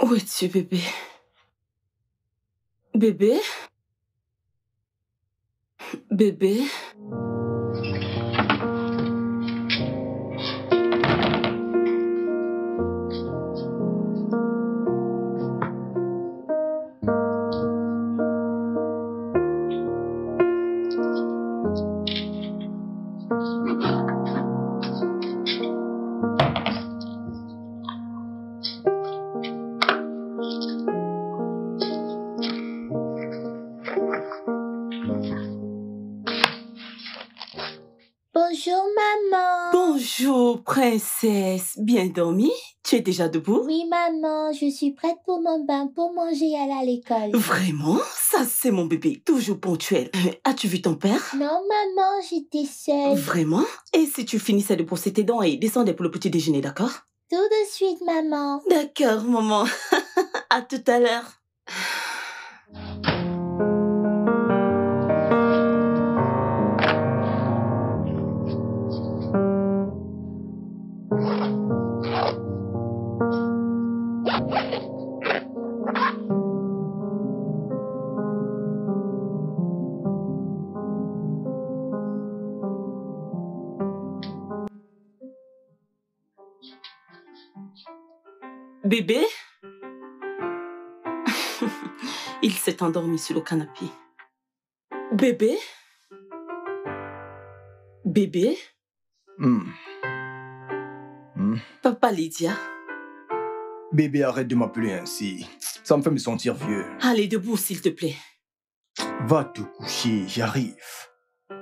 Où es-tu, bébé? Bébé? Bébé? Bonjour, maman. Bonjour, princesse. Bien dormi? Tu es déjà debout? Oui, maman, je suis prête pour mon bain, pour manger et aller à l'école. Vraiment? Ça, c'est mon bébé, toujours ponctuel. As-tu vu ton père? Non, maman, j'étais seule. Vraiment? Et si tu finissais de brosser tes dents et descendais pour le petit déjeuner, d'accord? Tout de suite, maman. D'accord, maman. À tout à l'heure. Bébé? Il s'est endormi sur le canapé. Bébé? Bébé? Papa Lydia? Bébé, arrête de m'appeler ainsi. Ça me fait me sentir vieux. Allez, debout, s'il te plaît. Va te coucher, j'arrive.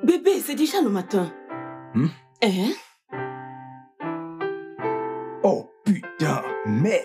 Bébé, c'est déjà le matin. Hein? Oh putain, merde.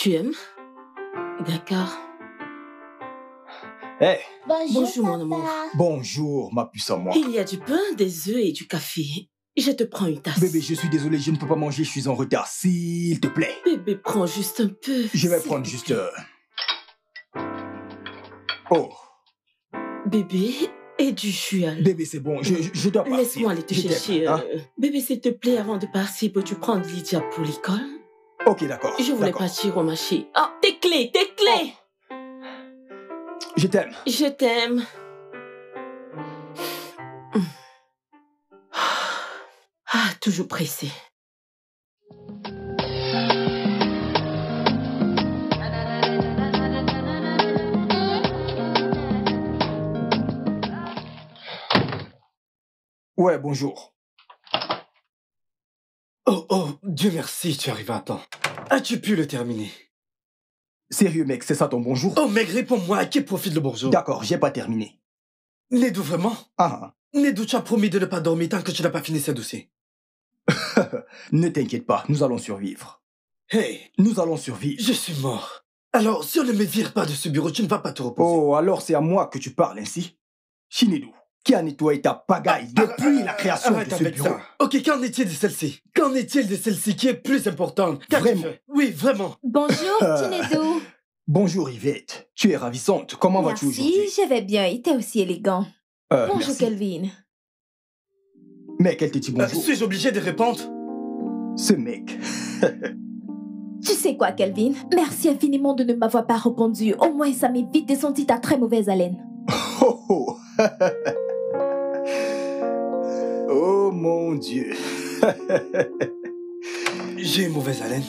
Tu aimes? D'accord. Hey, Bonjour, mon amour. bonjour, ma puce à moi. Il y a du pain, des œufs et du café. Je te prends une tasse. Bébé, je suis désolé, je ne peux pas manger, je suis en retard. S'il te plaît. Bébé, prends juste un peu. Je vais s'il prendre te juste... plaît. Oh, Bébé, et du chual. bébé, c'est bon, je dois partir. Laisse-moi aller te Je t'aime, chercher. hein. Bébé, s'il te plaît, avant de partir, peux-tu prendre Lydia pour l'école? Ok, d'accord. Je voulais d'accord. partir au marché. Oh, tes clés, tes clés! Je t'aime. Je t'aime. Ah, toujours pressé. Ouais, bonjour. Oh, Dieu merci, tu arrives à temps. As-tu pu le terminer? Sérieux, mec, c'est ça ton bonjour? Oh, mec, réponds-moi, à qui profite le bonjour? D'accord, j'ai pas terminé. Nedou, vraiment? Ah, Nedou, tu as promis de ne pas dormir tant que tu n'as pas fini ce dossier. ne t'inquiète pas, nous allons survivre. Hey, Nous allons survivre. je suis mort. Alors, si on ne me vire pas de ce bureau, tu ne vas pas te reposer. Oh, alors c'est à moi que tu parles ainsi? Shinedou, qui a nettoyé ta pagaille depuis la création de Arrête ce avec bureau? ça. Ok, qu'en est-il de celle-ci? Qu'en est-il de celle-ci qui est plus importante? Qu'as-tu Vraiment? fait? Oui, vraiment. Bonjour, Tinedou. Bonjour Yvette, tu es ravissante. Comment vas-tu aujourd'hui? Merci, je vais bien. Il était aussi élégant. Bonjour, Merci. Kelvin. Mec, elle te dit bonjour. Suis-je obligé de répondre? Ce mec. Tu sais quoi, Kelvin? Merci infiniment de ne m'avoir pas répondu. Au moins, ça m'évite de sentir ta très mauvaise haleine. Oh, oh. Oh mon Dieu. J'ai une mauvaise haleine.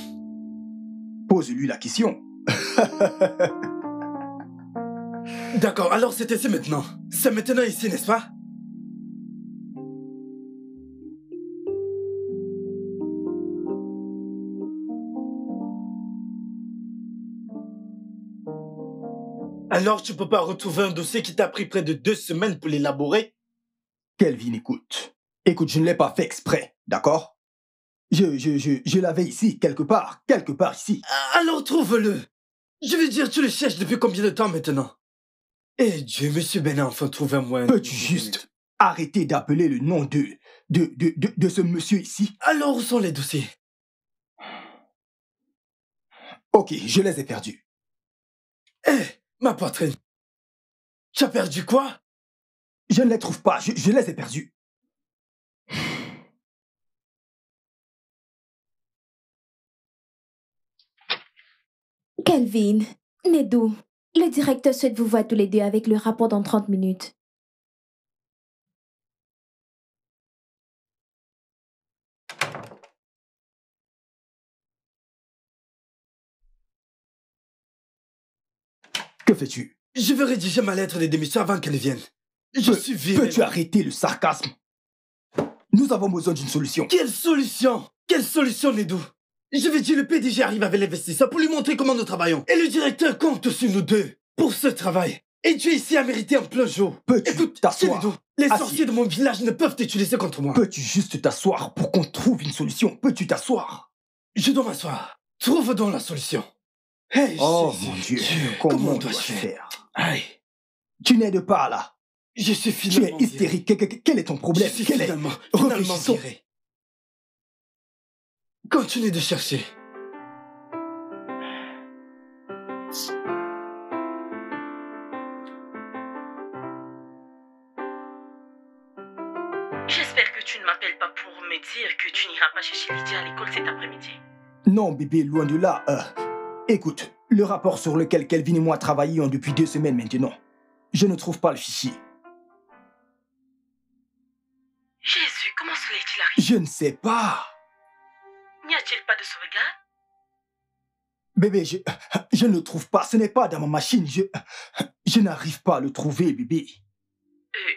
Pose-lui la question. D'accord, alors c'est ici maintenant. C'est maintenant ici, n'est-ce pas? Alors tu peux pas retrouver un dossier qui t'a pris près de 2 semaines pour l'élaborer? Kelvin, écoute. Écoute, je ne l'ai pas fait exprès, d'accord? Je l'avais ici, quelque part ici. Alors trouve-le. Je veux dire, tu le cherches depuis combien de temps maintenant? Eh Dieu, monsieur Ben a enfin trouvé un moyen. Peux-tu juste arrêter d'appeler le nom de ce monsieur ici? Alors où sont les dossiers? Ok, je les ai perdus. Eh, ma poitrine. Tu as perdu quoi? Je ne les trouve pas, je les ai perdus. Kelvin, Nedou, le directeur souhaite vous voir tous les deux avec le rapport dans 30 minutes. Que fais-tu? Je vais rédiger ma lettre de démission avant qu'elle vienne. Je suis viré. Peux-tu arrêter le sarcasme? Nous avons besoin d'une solution. Quelle solution? Quelle solution, Nedou? Je veux dire, le PDG arrive avec l'investisseur pour lui montrer comment nous travaillons. Et le directeur compte sur nous deux pour ce travail. Et tu es ici à mériter en plein jour. Peux-tu Écoute, t'asseoir? Nedou, les Assis. sorciers de mon village ne peuvent t'utiliser contre moi. Peux-tu juste t'asseoir pour qu'on trouve une solution? Peux-tu t'asseoir? Je dois m'asseoir. Trouve donc la solution. Hey, Oh Jésus, mon Dieu, comment comment dois-je dois-je faire? faire? Aïe, Tu n'aides pas là. je suis Tu finalement es hystérique. Quel est ton viré. problème? Je suis Quel est... finalement Réfléchissons. viré. Continue de chercher. J'espère que tu ne m'appelles pas pour me dire que tu n'iras pas chercher Lydia à l'école cet après-midi. Non, bébé, loin de là. Écoute, le rapport sur lequel Kelvin et moi travaillons depuis 2 semaines maintenant, je ne trouve pas le fichier. Jésus, comment cela est-il arrivé? Je ne sais pas. N'y a-t-il pas de sauvegarde? Bébé, je ne le trouve pas. Ce n'est pas dans ma machine. Je n'arrive pas à le trouver, bébé.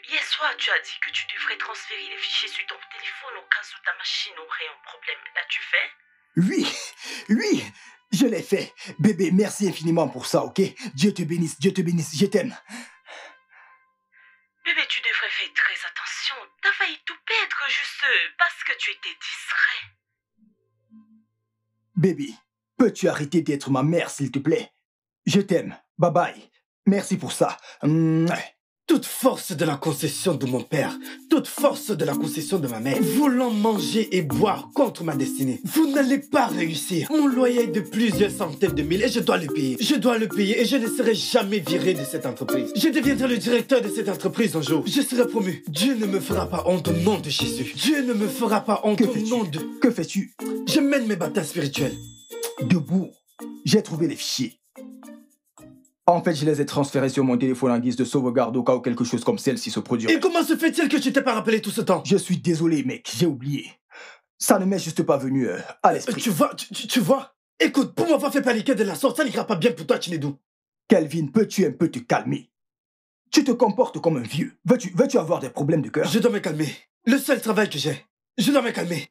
Hier soir, tu as dit que tu devrais transférer les fichiers sur ton téléphone au cas où ta machine aurait un problème. L'as-tu fait? Oui, je l'ai fait. Bébé, merci infiniment pour ça, ok? Dieu te bénisse, je t'aime. Bébé, tu devrais faire très attention. T'as failli tout perdre juste parce que tu étais distrait. Bébé, peux-tu arrêter d'être ma mère, s'il te plaît? Je t'aime. Bye bye. Merci pour ça. Toute force de la concession de mon père, toute force de la concession de ma mère, voulant manger et boire contre ma destinée, vous n'allez pas réussir. Mon loyer est de plusieurs centaines de mille et je dois le payer. Je dois le payer et je ne serai jamais viré de cette entreprise. Je deviendrai le directeur de cette entreprise un jour. Je serai promu. Dieu ne me fera pas honte au nom de Jésus. Dieu ne me fera pas honte au nom de... Que fais-tu? Je mène mes batailles spirituelles. Debout. J'ai trouvé les fichiers. En fait, je les ai transférés sur mon téléphone en guise de sauvegarde au cas où quelque chose comme celle-ci se produirait. Et comment se fait-il que tu t'es pas rappelé tout ce temps? Je suis désolé, mec, j'ai oublié. Ça ne m'est juste pas venu à l'esprit. Tu vois? Écoute, pour m'avoir fait paniquer de la sorte, ça n'ira pas bien pour toi, Chinedou. Kelvin, peux-tu un peu te calmer? Tu te comportes comme un vieux. Veux-tu avoir des problèmes de cœur? Je dois me calmer. Le seul travail que j'ai. Je dois me calmer.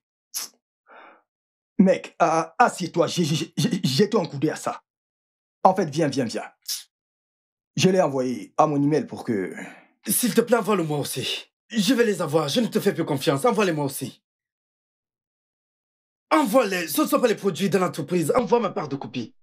Mec, assieds-toi, j'ai un coup d'œil à ça. En fait, viens. Je l'ai envoyé à mon email pour que... S'il te plaît, envoie-le-moi aussi. Je vais les avoir, je ne te fais plus confiance. Envoie-les-moi aussi. Envoie-les, ce ne sont pas les produits de l'entreprise. Envoie ma part de copie.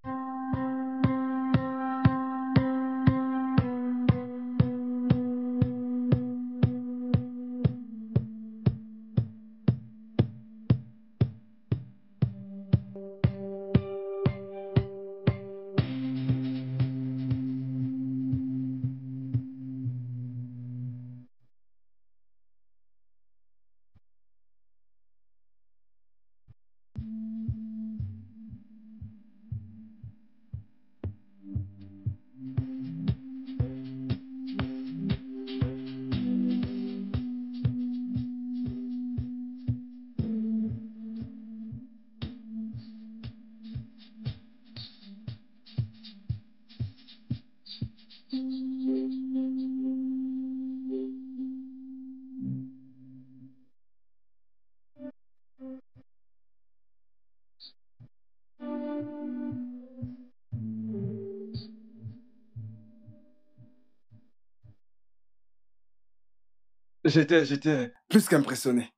J'étais plus qu'impressionné.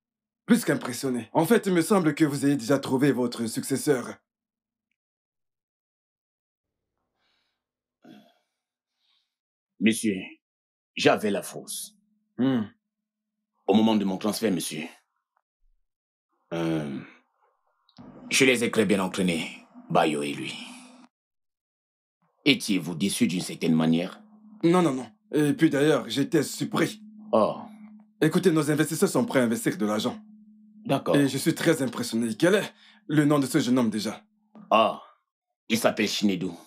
Plus qu'impressionné. En fait, il me semble que vous ayez déjà trouvé votre successeur. Monsieur, j'avais la fausse. Au moment de mon transfert, monsieur. Je les ai très bien entraînés, Bayo et lui. Étiez-vous déçu d'une certaine manière? Non. Et puis d'ailleurs, j'étais surpris. Oh. Écoutez, nos investisseurs sont prêts à investir de l'argent. D'accord. Et je suis très impressionné. Quel est le nom de ce jeune homme déjà? Ah, il s'appelle Chinedou.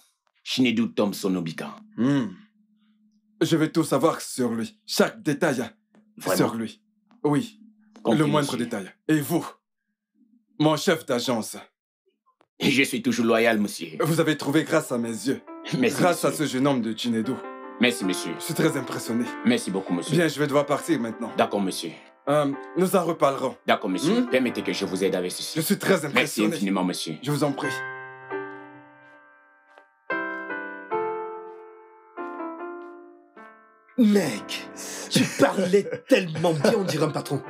Chinedou Thompson Obika. Je veux tout savoir sur lui. Chaque détail Vraiment? sur lui. Oui, Compris, le moindre monsieur. détail. Et vous, mon chef d'agence, Je suis toujours loyal, monsieur. vous avez trouvé grâce à mes yeux. Merci, Grâce à monsieur. ce jeune homme de Chinedou. Merci, monsieur. Je suis très impressionné. Merci beaucoup, monsieur. Bien, je vais devoir partir maintenant. D'accord, monsieur. Nous en reparlerons. D'accord, monsieur. Permettez que je vous aide avec ceci. Je suis très Merci impressionné. infiniment, monsieur. Je vous en prie. Mec, tu parlais tellement bien, on dirait un patron.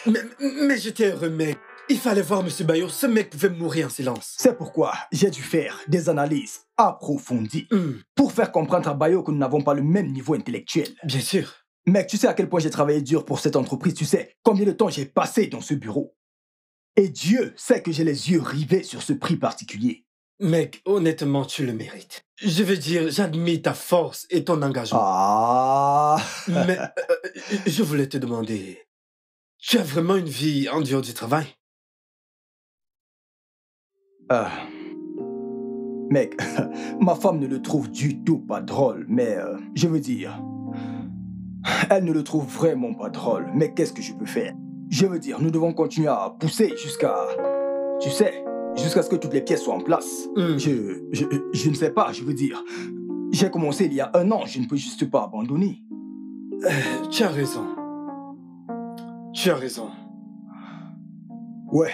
Mais j'étais heureux, mec. Il fallait voir M. Bayo, ce mec pouvait mourir en silence. C'est pourquoi j'ai dû faire des analyses approfondies pour faire comprendre à Bayo que nous n'avons pas le même niveau intellectuel. Bien sûr. Mec, tu sais à quel point j'ai travaillé dur pour cette entreprise, tu sais combien de temps j'ai passé dans ce bureau. Et Dieu sait que j'ai les yeux rivés sur ce prix particulier. Mec, honnêtement, tu le mérites. Je veux dire, j'admire ta force et ton engagement. Mais je voulais te demander, tu as vraiment une vie en dehors du travail? Mec, ma femme ne le trouve du tout pas drôle, mais je veux dire, elle ne le trouve vraiment pas drôle, mais qu'est-ce que je peux faire? Je veux dire, nous devons continuer à pousser jusqu'à, tu sais, jusqu'à ce que toutes les pièces soient en place. Je ne sais pas, je veux dire, j'ai commencé il y a 1 an, je ne peux juste pas abandonner. Tu as raison. Tu as raison. Ouais.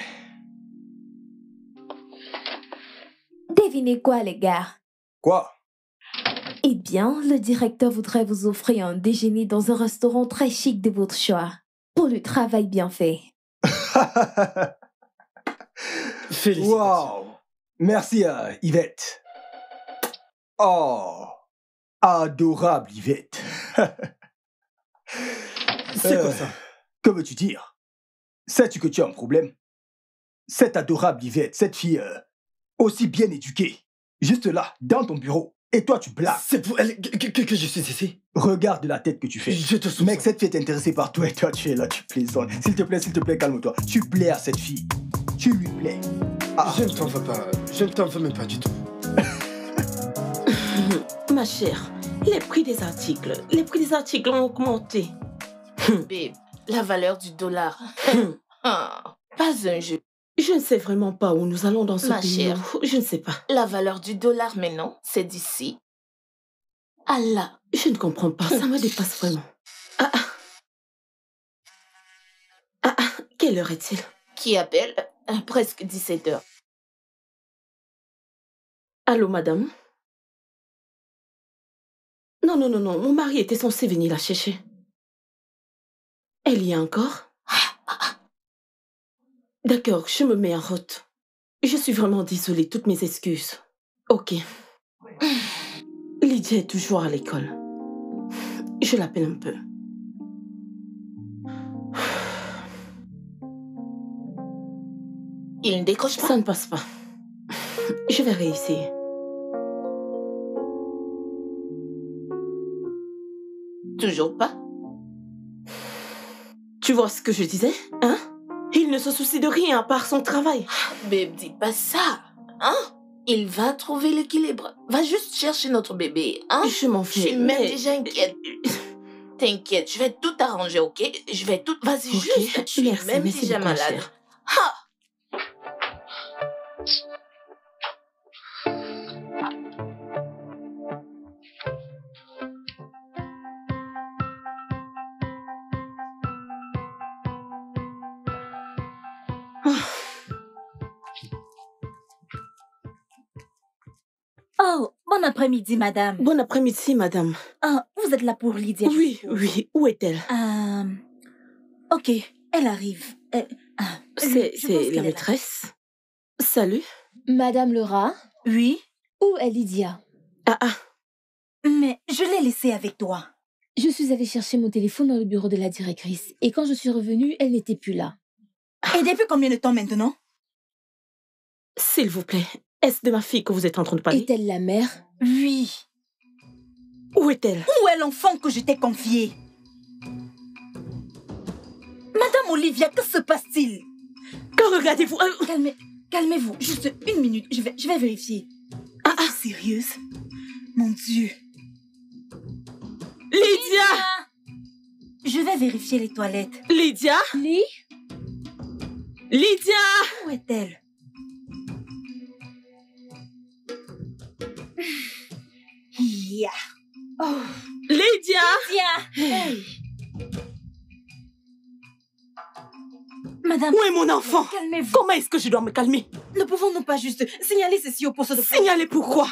Devinez quoi, les gars? Quoi? Eh bien, le directeur voudrait vous offrir un déjeuner dans un restaurant très chic de votre choix, pour le travail bien fait. Félicitations. Wow. Merci à Yvette. Oh, adorable Yvette. C'est quoi ça? Que veux-tu dire? Sais-tu que tu as un problème? Cette adorable Yvette, cette fille aussi bien éduquée, juste là, dans ton bureau, et toi tu blagues. C'est pour elle que je suis ici. Regarde la tête que tu fais. Je te soupçonne. Mec, cette fille est intéressée par toi et toi tu es là, tu plaisantes. S'il te plaît, calme-toi. Tu plais à cette fille. Tu lui plais. Ah. Je ne t'en veux pas. Je ne t'en veux même pas du tout. Ma chère, les prix des articles ont augmenté. Babe, la valeur du dollar. Pas un jeu. Je ne sais vraiment pas où nous allons dans ce Ma pays. chère. Je ne sais pas. La valeur du dollar, mais non, c'est d'ici. Allah. Je ne comprends pas, ça me dépasse vraiment. Quelle heure est-il? Qui appelle? Presque 17h. Allô, madame? Non, mon mari était censé venir la chercher. Elle y est encore? D'accord, je me mets en route. Je suis vraiment désolée, toutes mes excuses. Ok. Lydia est toujours à l'école. Je l'appelle un peu. Il ne décroche pas. Ça ne passe pas. Je vais réessayer. Toujours pas. Tu vois ce que je disais, hein? Il ne se soucie de rien à part son travail. Babe, dis pas ça, hein? Il va trouver l'équilibre. Va juste chercher notre bébé, hein? Je m'en Je fais. suis même déjà inquiète. T'inquiète, je vais tout arranger, ok? Je vais tout... Vas-y, Ok, juste, je suis merci, même merci déjà beaucoup, malade. chère. Ha! Oh, bon après-midi, madame. Bon après-midi, madame. Ah, vous êtes là pour Lydia? Oui, oui. Où est-elle? Ok, elle arrive. Je pense C'est qu'elle est la là. maîtresse. Salut. Madame Laura, Oui, où est Lydia? mais je l'ai laissée avec toi. Je suis allée chercher mon téléphone dans le bureau de la directrice et quand je suis revenue, elle n'était plus là. Et depuis combien de temps maintenant? S'il vous plaît, est-ce de ma fille que vous êtes en train de parler? Est-elle la mère? Oui. Où est-elle? Où est l'enfant que je t'ai confié? Madame Olivia, que se passe-t-il? Que regardez-vous? Calmez-vous, juste une minute, je vais vérifier. Es-tu sérieuse? Mon Dieu. Lydia! Je vais vérifier les toilettes. Lydia? Lydia! Où est-elle? Yeah. Oh, Lydia! tiens. Hey. Madame. Où est mon enfant? Calmez-vous. Comment est-ce que je dois me calmer? Ne pouvons-nous pas juste signaler ceci au poste de police? Signaler pourquoi?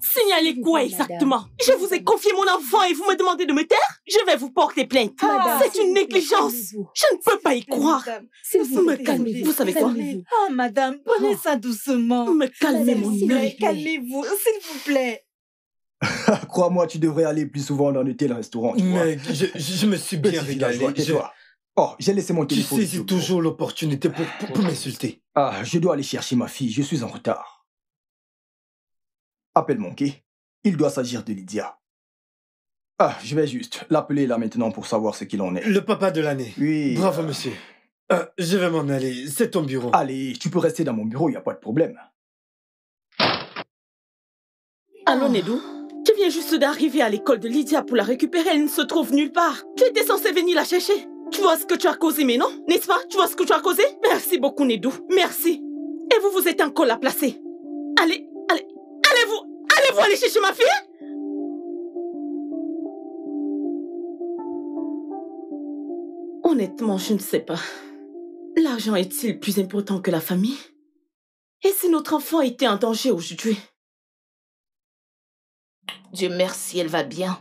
Signaler quoi Madame. exactement? Je vous ai confié mon enfant et vous me demandez de me taire? Je vais vous porter plainte. Madame, C'est s'il une vous plaît, négligence. calmez-vous. Je ne peux pas y croire. Madame, S'il Vous vous me plaît, calmez. calmez-vous. Vous savez quoi? Calmez-vous. Oh, madame, prenez ça doucement. Me calmez Madame, mon s'il vous œil. plaît. Calmez-vous, s'il vous plaît. Crois-moi, tu devrais aller plus souvent dans de tels restaurants, tu vois. Mec, je me suis bien Petit villageois, régalé. tais-toi. Oh, j'ai laissé mon Tu téléphone. saisis sur le bureau. toujours l'opportunité pour m'insulter. Ah, je dois aller chercher ma fille, je suis en retard. Appelle mon quai. Il doit s'agir de Lydia. Ah, je vais juste l'appeler là maintenant pour savoir ce qu'il en est. Le papa de l'année. Oui. Bravo, monsieur. Je vais m'en aller. C'est ton bureau. Allez, tu peux rester dans mon bureau, il n'y a pas de problème. Allô, Nedou? Tu viens juste d'arriver à l'école de Lydia pour la récupérer. Elle ne se trouve nulle part. Tu étais censé venir la chercher. Tu vois ce que tu as causé, mais non? N'est-ce pas? Tu vois ce que tu as causé? Merci beaucoup, Nedou. Merci. Et vous, vous êtes un col à placer. Allez-vous aller chercher ma fille? Honnêtement, je ne sais pas. L'argent est-il plus important que la famille? Et si notre enfant était en danger aujourd'hui? Dieu merci, elle va bien.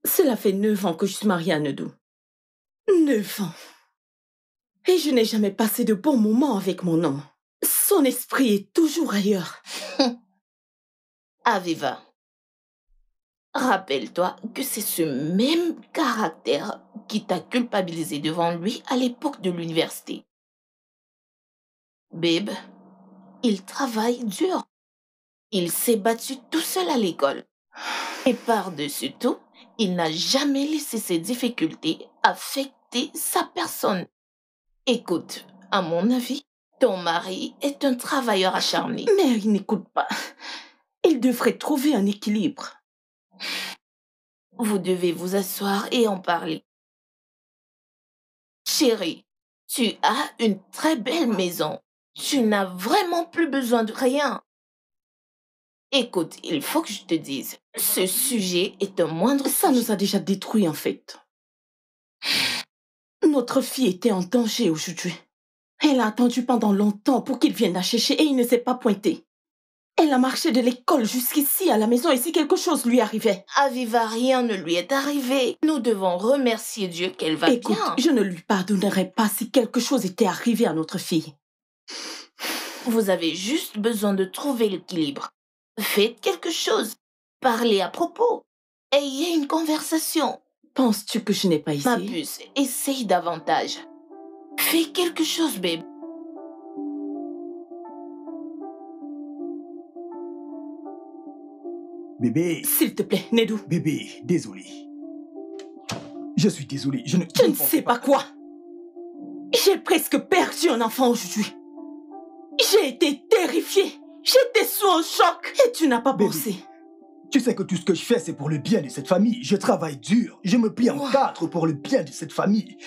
Cela fait 9 ans que je suis mariée à Nedou. 9 ans. Et je n'ai jamais passé de bons moments avec mon homme. Son esprit est toujours ailleurs. Aviva, rappelle-toi que c'est ce même caractère qui t'a culpabilisé devant lui à l'époque de l'université. Babe, il travaille dur. Il s'est battu tout seul à l'école. Et par-dessus tout, il n'a jamais laissé ses difficultés affecter sa personne. Écoute, à mon avis, ton mari est un travailleur acharné. Mais il n'écoute pas. Il devrait trouver un équilibre. Vous devez vous asseoir et en parler. Chérie, tu as une très belle maison. Tu n'as vraiment plus besoin de rien. Écoute, il faut que je te dise, ce sujet est un moindre... Ça nous a déjà détruits en fait. Notre fille était en danger aujourd'hui. Elle a attendu pendant longtemps pour qu'il vienne la chercher et il ne s'est pas pointé. Elle a marché de l'école jusqu'ici à la maison et si quelque chose lui arrivait. Aviva, rien ne lui est arrivé. Nous devons remercier Dieu qu'elle va Écoute, bien. je ne lui pardonnerais pas si quelque chose était arrivé à notre fille. Vous avez juste besoin de trouver l'équilibre. Faites quelque chose. Parlez à propos. Ayez une conversation. Penses-tu que je n'ai pas Ma essayé? puce, essaye davantage. Fais quelque chose, babe. Bébé, S'il te plaît, Nedou. bébé, désolé. Je suis désolé, je ne sais pas quoi. J'ai presque perdu un enfant aujourd'hui. J'ai été terrifiée. J'étais sous un choc. Et tu n'as pas Bébé, pensé. Tu sais que tout ce que je fais, c'est pour le bien de cette famille. Je travaille dur. Je me plie en quatre pour le bien de cette famille.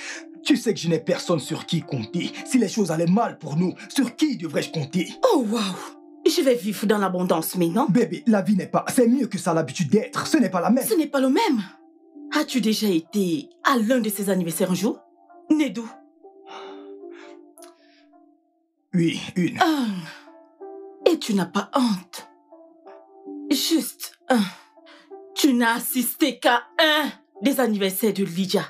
Tu sais que je n'ai personne sur qui compter. Si les choses allaient mal pour nous, sur qui devrais-je compter? Oh, waouh. Je vais vivre dans l'abondance, mais non. Bébé, la vie n'est pas... C'est mieux que ça a l'habitude d'être. Ce n'est pas la même. Ce n'est pas le même. As-tu déjà été à l'un de ses anniversaires un jour? Nedou? Oui, une. Et tu n'as pas honte? Juste un. Tu n'as assisté qu'à un des anniversaires de Lydia.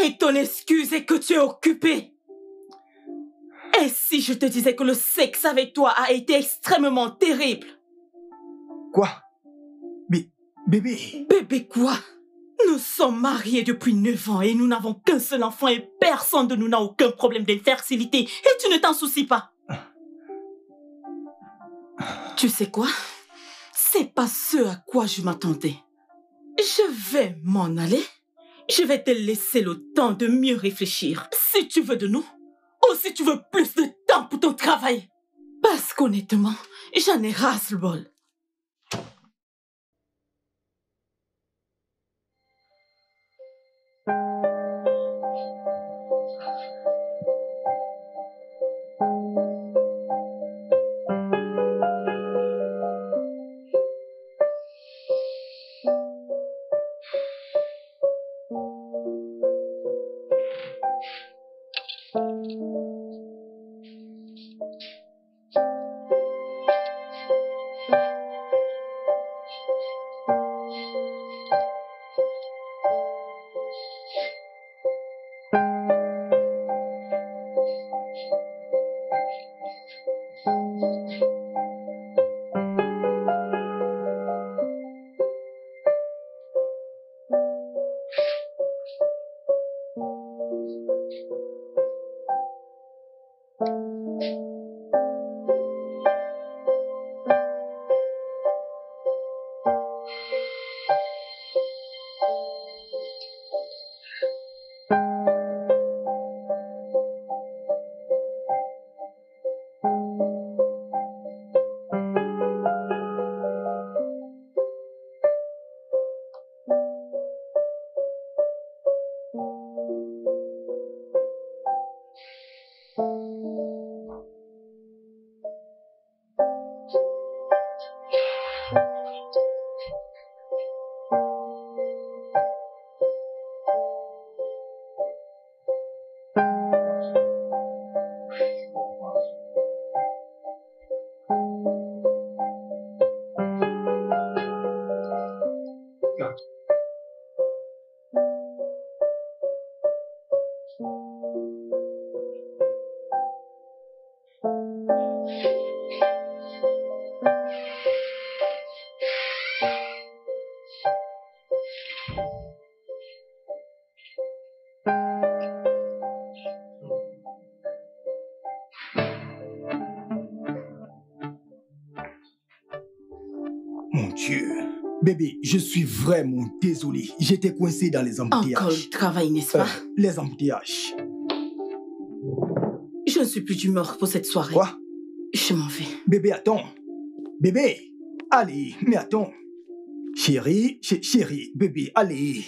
Et ton excuse est que tu es occupé. Et si je te disais que le sexe avec toi a été extrêmement terrible? Quoi? Bébé. Bébé quoi? Nous sommes mariés depuis 9 ans et nous n'avons qu'un seul enfant et personne de nous n'a aucun problème d'infertilité. Et tu ne t'en soucies pas. Tu sais quoi? C'est pas ce à quoi je m'attendais. Je vais m'en aller. Je vais te laisser le temps de mieux réfléchir. Si tu veux de nous, ou si tu veux plus de temps pour ton travail. Parce qu'honnêtement, j'en ai ras-le-bol. Dieu. Bébé, je suis vraiment désolé. J'étais coincé dans les embouteillages. Encore le travail, n'est-ce pas? Les embouteillages. Je ne suis plus d'humeur pour cette soirée. Quoi? Je m'en vais. Bébé, attends. Bébé, allez, mais attends. Chérie, chérie, bébé, allez.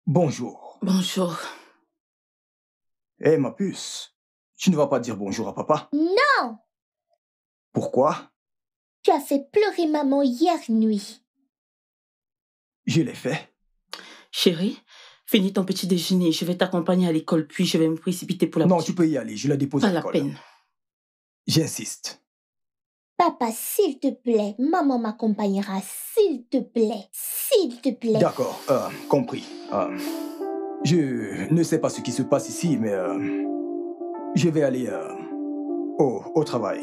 Bonjour. Bonjour. Hé, ma puce, tu ne vas pas dire bonjour à papa? Non! Pourquoi? Tu as fait pleurer maman hier nuit. Je l'ai fait. Chérie, finis ton petit déjeuner. Je vais t'accompagner à l'école, puis je vais me précipiter pour la Non, petite. tu peux y aller. Je la dépose Pas à la l'école. peine. J'insiste. Papa, s'il te plaît, maman m'accompagnera, s'il te plaît, s'il te plaît. D'accord, compris. Je ne sais pas ce qui se passe ici, mais je vais aller au travail.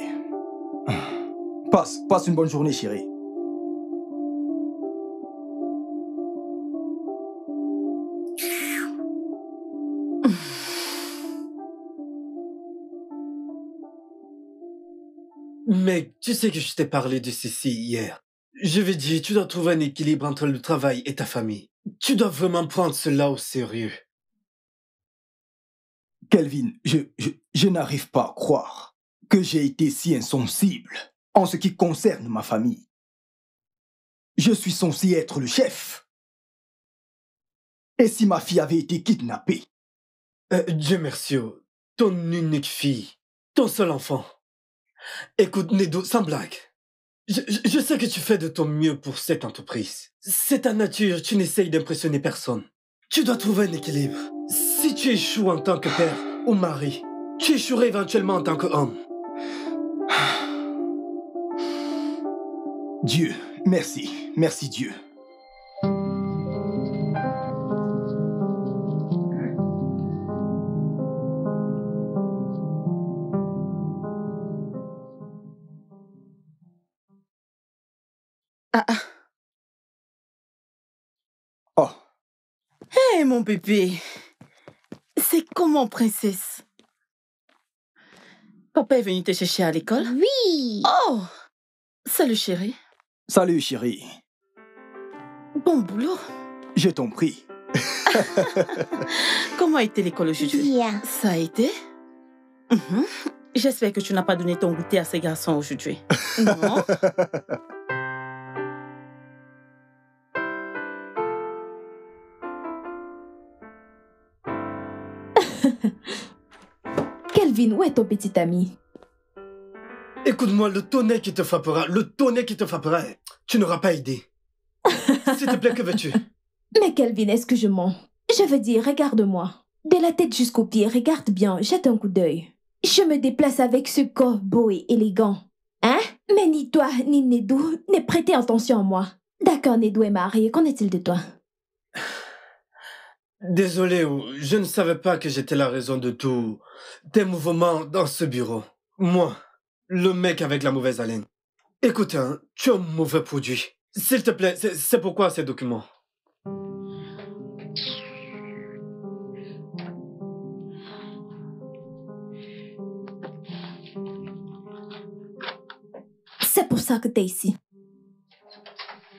Passe une bonne journée, chérie. Mec, tu sais que je t'ai parlé de ceci hier. Je veux dire, tu dois trouver un équilibre entre le travail et ta famille. Tu dois vraiment prendre cela au sérieux. Kelvin, je n'arrive pas à croire que j'ai été si insensible en ce qui concerne ma famille. Je suis censé être le chef. Et si ma fille avait été kidnappée? Dieu merci, ton unique fille, ton seul enfant. Écoute, Nedo, sans blague. Je sais que tu fais de ton mieux pour cette entreprise. C'est ta nature, tu n'essayes d'impressionner personne. Tu dois trouver un équilibre. Si tu échoues en tant que père ou mari, tu échoueras éventuellement en tant qu'homme. Dieu, merci. Merci Dieu. Oh. Hé, mon bébé. C'est comment, princesse? Papa est venu te chercher à l'école? Oui. Oh! Salut, chérie. Salut, chérie. Bon boulot. Je t'en prie. Comment a été l'école aujourd'hui? Bien. Ça a été? J'espère que tu n'as pas donné ton goûter à ces garçons aujourd'hui. Non? Kelvin, où est ton petit ami? Écoute-moi, le tonnerre qui te frappera, tu n'auras pas idée. S'il te plaît, que veux-tu? Mais Kelvin, est-ce que je mens? Je veux dire, regarde-moi. De la tête jusqu'aux pieds, regarde bien, jette un coup d'œil. Je me déplace avec ce corps beau et élégant. Hein? Mais ni toi, ni Nedou ne prêtez attention à moi. D'accord, Nedou est marié, qu'en est-il de toi? Désolé, je ne savais pas que j'étais la raison de tous tes mouvements dans ce bureau. Moi, le mec avec la mauvaise haleine. Écoute, hein, tu es un mauvais produit. S'il te plaît, c'est pourquoi ces documents? C'est pour ça que t'es ici.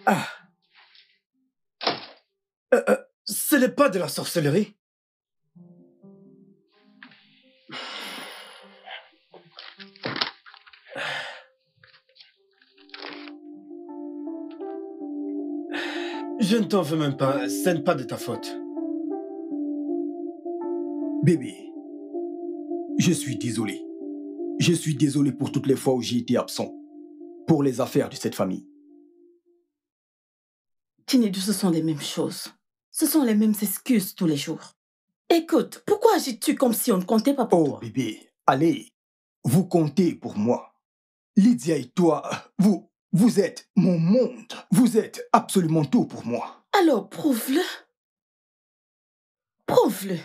Ah. Ce n'est pas de la sorcellerie. Je ne t'en veux même pas, ce n'est pas de ta faute. Bébé, je suis désolé. Je suis désolé pour toutes les fois où j'ai été absent. Pour les affaires de cette famille. Tinedou, ce sont les mêmes choses. Ce sont les mêmes excuses tous les jours. Écoute, pourquoi agis-tu comme si on ne comptait pas pour toi? Oh bébé, allez, vous comptez pour moi. Lydia et toi, vous êtes mon monde. Vous êtes absolument tout pour moi. Alors prouve-le. Prouve-le.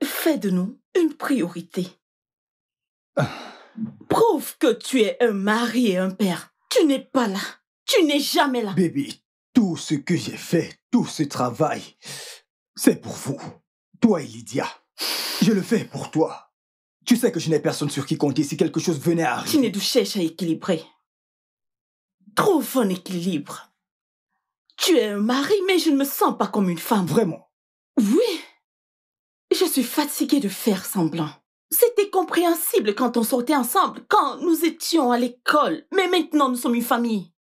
Fais de nous une priorité. Prouve que tu es un mari et un père. Tu n'es pas là. Tu n'es jamais là. Bébé, tout ce que j'ai fait, tout ce travail, c'est pour vous. Toi et Lydia. Je le fais pour toi. Tu sais que je n'ai personne sur qui compter si quelque chose venait à arriver. Tinedou cherche à équilibrer. Trouve un équilibre. Tu es un mari, mais je ne me sens pas comme une femme. Vraiment? Oui. Je suis fatiguée de faire semblant. C'était compréhensible quand on sortait ensemble, quand nous étions à l'école. Mais maintenant, nous sommes une famille.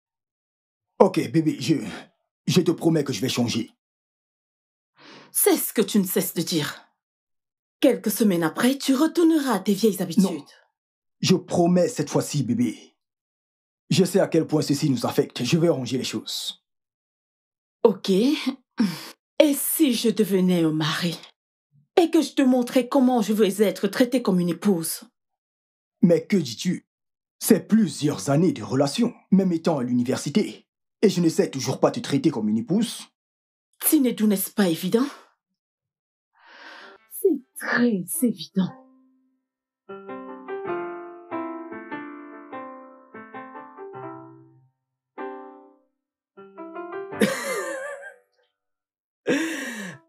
Ok, bébé, je te promets que je vais changer. C'est ce que tu ne cesses de dire. Quelques semaines après, tu retourneras à tes vieilles habitudes. Non. Je promets cette fois-ci, bébé. Je sais à quel point ceci nous affecte. Je vais ranger les choses. Ok. Et si je devenais un mari? Et que je te montrais comment je veux être traitée comme une épouse? Mais que dis-tu? C'est plusieurs années de relation, même étant à l'université. Et je ne sais toujours pas te traiter comme une épouse. Tinedou, n'est-ce pas évident? C'est très évident.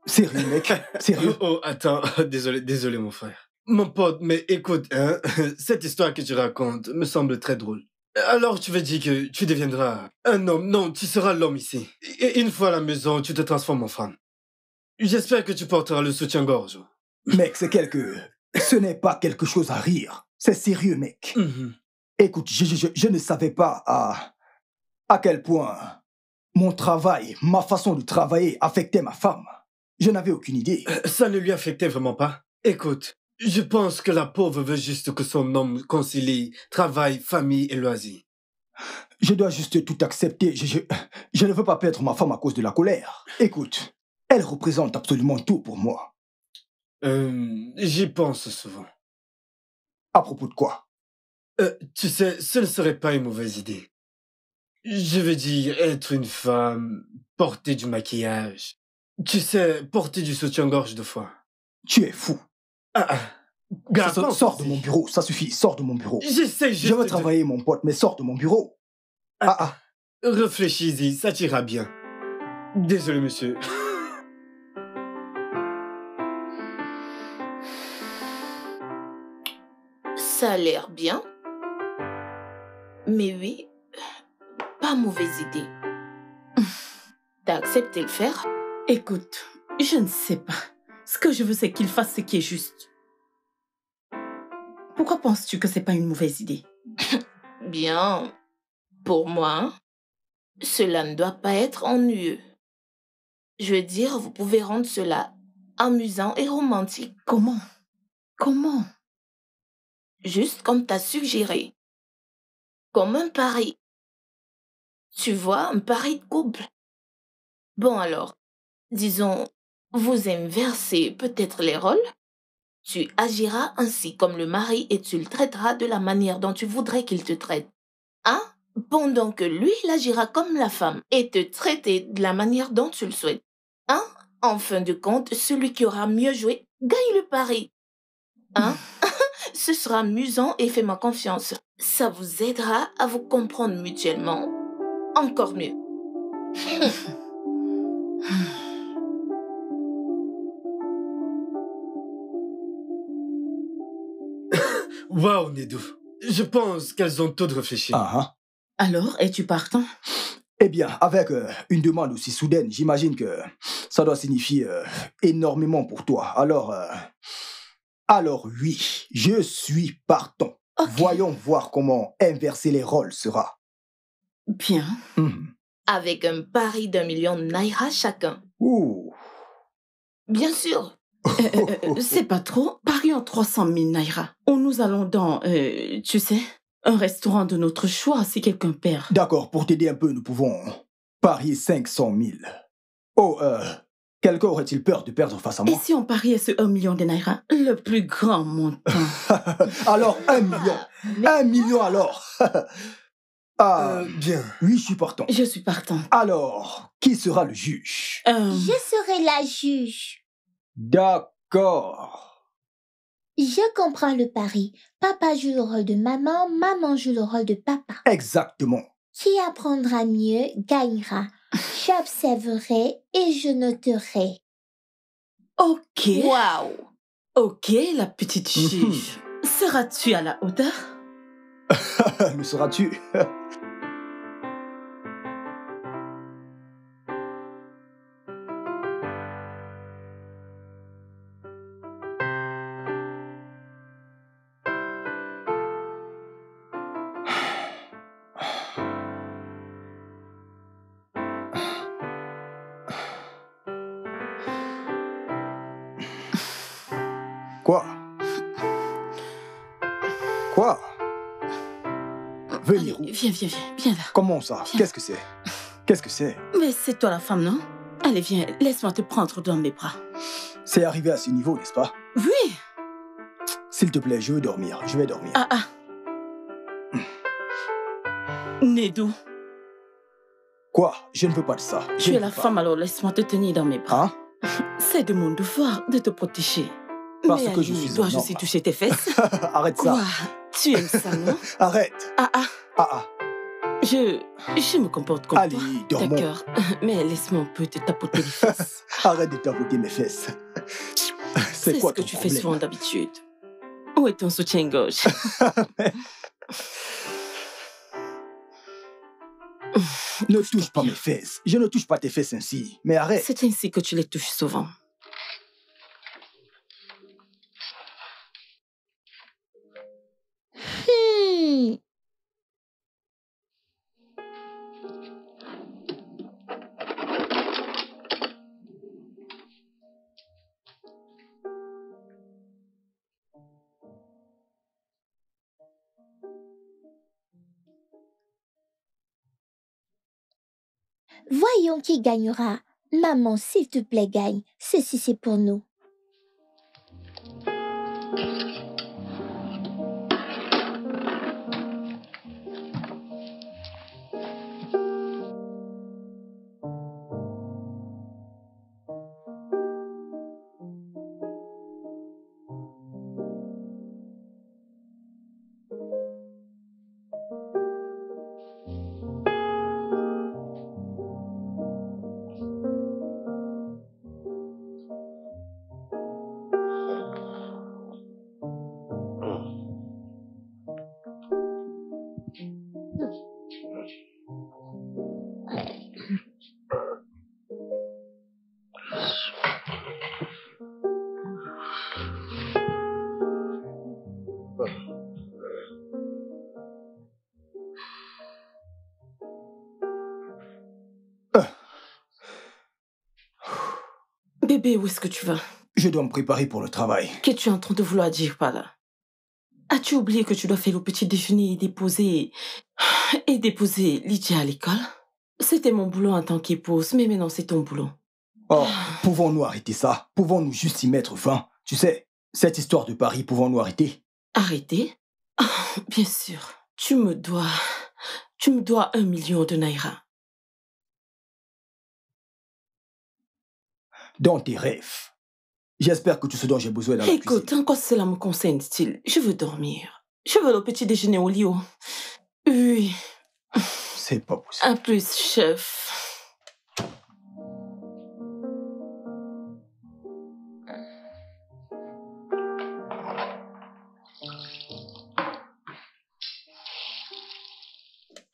Sérieux, mec? Sérieux? Oh, attends, désolé mon frère. Mon pote, mais écoute, hein, cette histoire que tu racontes me semble très drôle. Alors tu veux dire que tu deviendras un homme? Non, tu seras l'homme ici. Et une fois à la maison, tu te transformes en femme. J'espère que tu porteras le soutien-gorge. Mec, ce n'est pas quelque chose à rire. C'est sérieux, mec. Écoute, je ne savais pas à quel point mon travail, ma façon de travailler affectait ma femme. Je n'avais aucune idée. Ça ne lui affectait vraiment pas. Écoute, je pense que la pauvre veut juste que son homme concilie travail, famille et loisirs. Je dois juste tout accepter. Je ne veux pas perdre ma femme à cause de la colère. Écoute, elle représente absolument tout pour moi. J'y pense souvent. À propos de quoi? Tu sais, ce ne serait pas une mauvaise idée. Je veux dire, être une femme, porter du maquillage. Tu sais, porter du soutien-gorge de fois. Tu es fou. Gars, sors de mon bureau, ça suffit, sors de mon bureau. J'essaie juste Je veux travailler, mon pote, mais sors de mon bureau. Réfléchis-y, ça t'ira bien. Désolé, monsieur. Ça a l'air bien. Mais oui, pas mauvaise idée. T'as accepté le faire? Écoute, je ne sais pas. Ce que je veux, c'est qu'il fasse ce qui est juste. Pourquoi penses-tu que c'est pas une mauvaise idée? Bien. Pour moi, cela ne doit pas être ennuyeux. Je veux dire, vous pouvez rendre cela amusant et romantique. Comment? Comment? Juste comme t'as suggéré. comme un pari. Tu vois, un pari de couple. Bon alors, disons, vous inversez peut-être les rôles. Tu agiras ainsi comme le mari et tu le traiteras de la manière dont tu voudrais qu'il te traite. Hein? Pendant que lui, il agira comme la femme et te traiter de la manière dont tu le souhaites. Hein? En fin de compte, celui qui aura mieux joué gagne le pari. Hein? Ce sera amusant et fais-moi confiance. Ça vous aidera à vous comprendre mutuellement. Encore mieux. Waouh, Nedou. Je pense qu'elles ont toutes réfléchi. Alors, es-tu partant? Eh bien, avec une demande aussi soudaine, j'imagine que ça doit signifier énormément pour toi. Alors oui, je suis partant. Okay. Voyons voir comment inverser les rôles sera. Bien. Avec un pari d'1 million de naira chacun. Ouh. Bien sûr. C'est pas trop. Parions 300 000 naira. Ou nous allons dans, tu sais, un restaurant de notre choix si quelqu'un perd. D'accord, pour t'aider un peu, nous pouvons parier 500 000. Oh, quelqu'un aurait-il peur de perdre face à moi? Et si on pariait ce 1 million de naira, le plus grand montant? Alors, 1 million. 1 million alors. Bien. Oui, je suis partant. Je suis partant. Alors, qui sera le juge? Je serai la juge. D'accord. Je comprends le pari. Papa joue le rôle de maman, maman joue le rôle de papa. Exactement. Qui apprendra mieux gagnera. J'observerai et je noterai. Ok. Waouh. Ok, la petite juge. Seras-tu à la hauteur? Le seras-tu? Quoi? Venez. Allez, viens là. Comment ça? Viens. Qu'est-ce que c'est? Mais c'est toi la femme, non? Allez, viens, laisse-moi te prendre dans mes bras. C'est arrivé à ce niveau, n'est-ce pas? Oui. S'il te plaît, je veux dormir. Je vais dormir. Nedou. Quoi? Je ne veux pas de ça. Tu es la femme, alors laisse-moi te tenir dans mes bras. C'est de mon devoir de te protéger. Parce mais que je suis un dois-je homme. aussi toucher tes fesses? Arrête ça. Quoi? Tu aimes ça, non? Arrête. Je me comporte comme Allez, toi. dormons. D'accord, mais laisse-moi un peu te tapoter les fesses. Arrête de tapoter mes fesses. C'est quoi ce que ton tu problème? fais souvent d'habitude. Où est ton soutien-gorge? Ne touche pas mes fesses. Je ne touche pas tes fesses ainsi. Mais arrête. C'est ainsi que tu les touches souvent. Voyons qui gagnera. Maman, s'il te plaît, gagne. Ceci, c'est pour nous. Bébé, où est-ce que tu vas? Je dois me préparer pour le travail. Qu'es-tu en train de vouloir dire par là? As-tu oublié que tu dois faire le petit déjeuner et déposer Lydia à l'école? C'était mon boulot en tant qu'épouse, mais maintenant c'est ton boulot. Oh, pouvons-nous arrêter ça? Pouvons-nous juste y mettre fin? Tu sais, cette histoire de Paris, pouvons-nous arrêter? Arrêter? Bien sûr. Tu me dois 1 million de naira. Dans tes rêves. J'espère que tout ce dont j'ai besoin dans la cuisine. Écoute, en quoi cela me concerne-t-il? Je veux dormir. Je veux le petit déjeuner au lit. Oui. C'est pas possible. À plus, chef.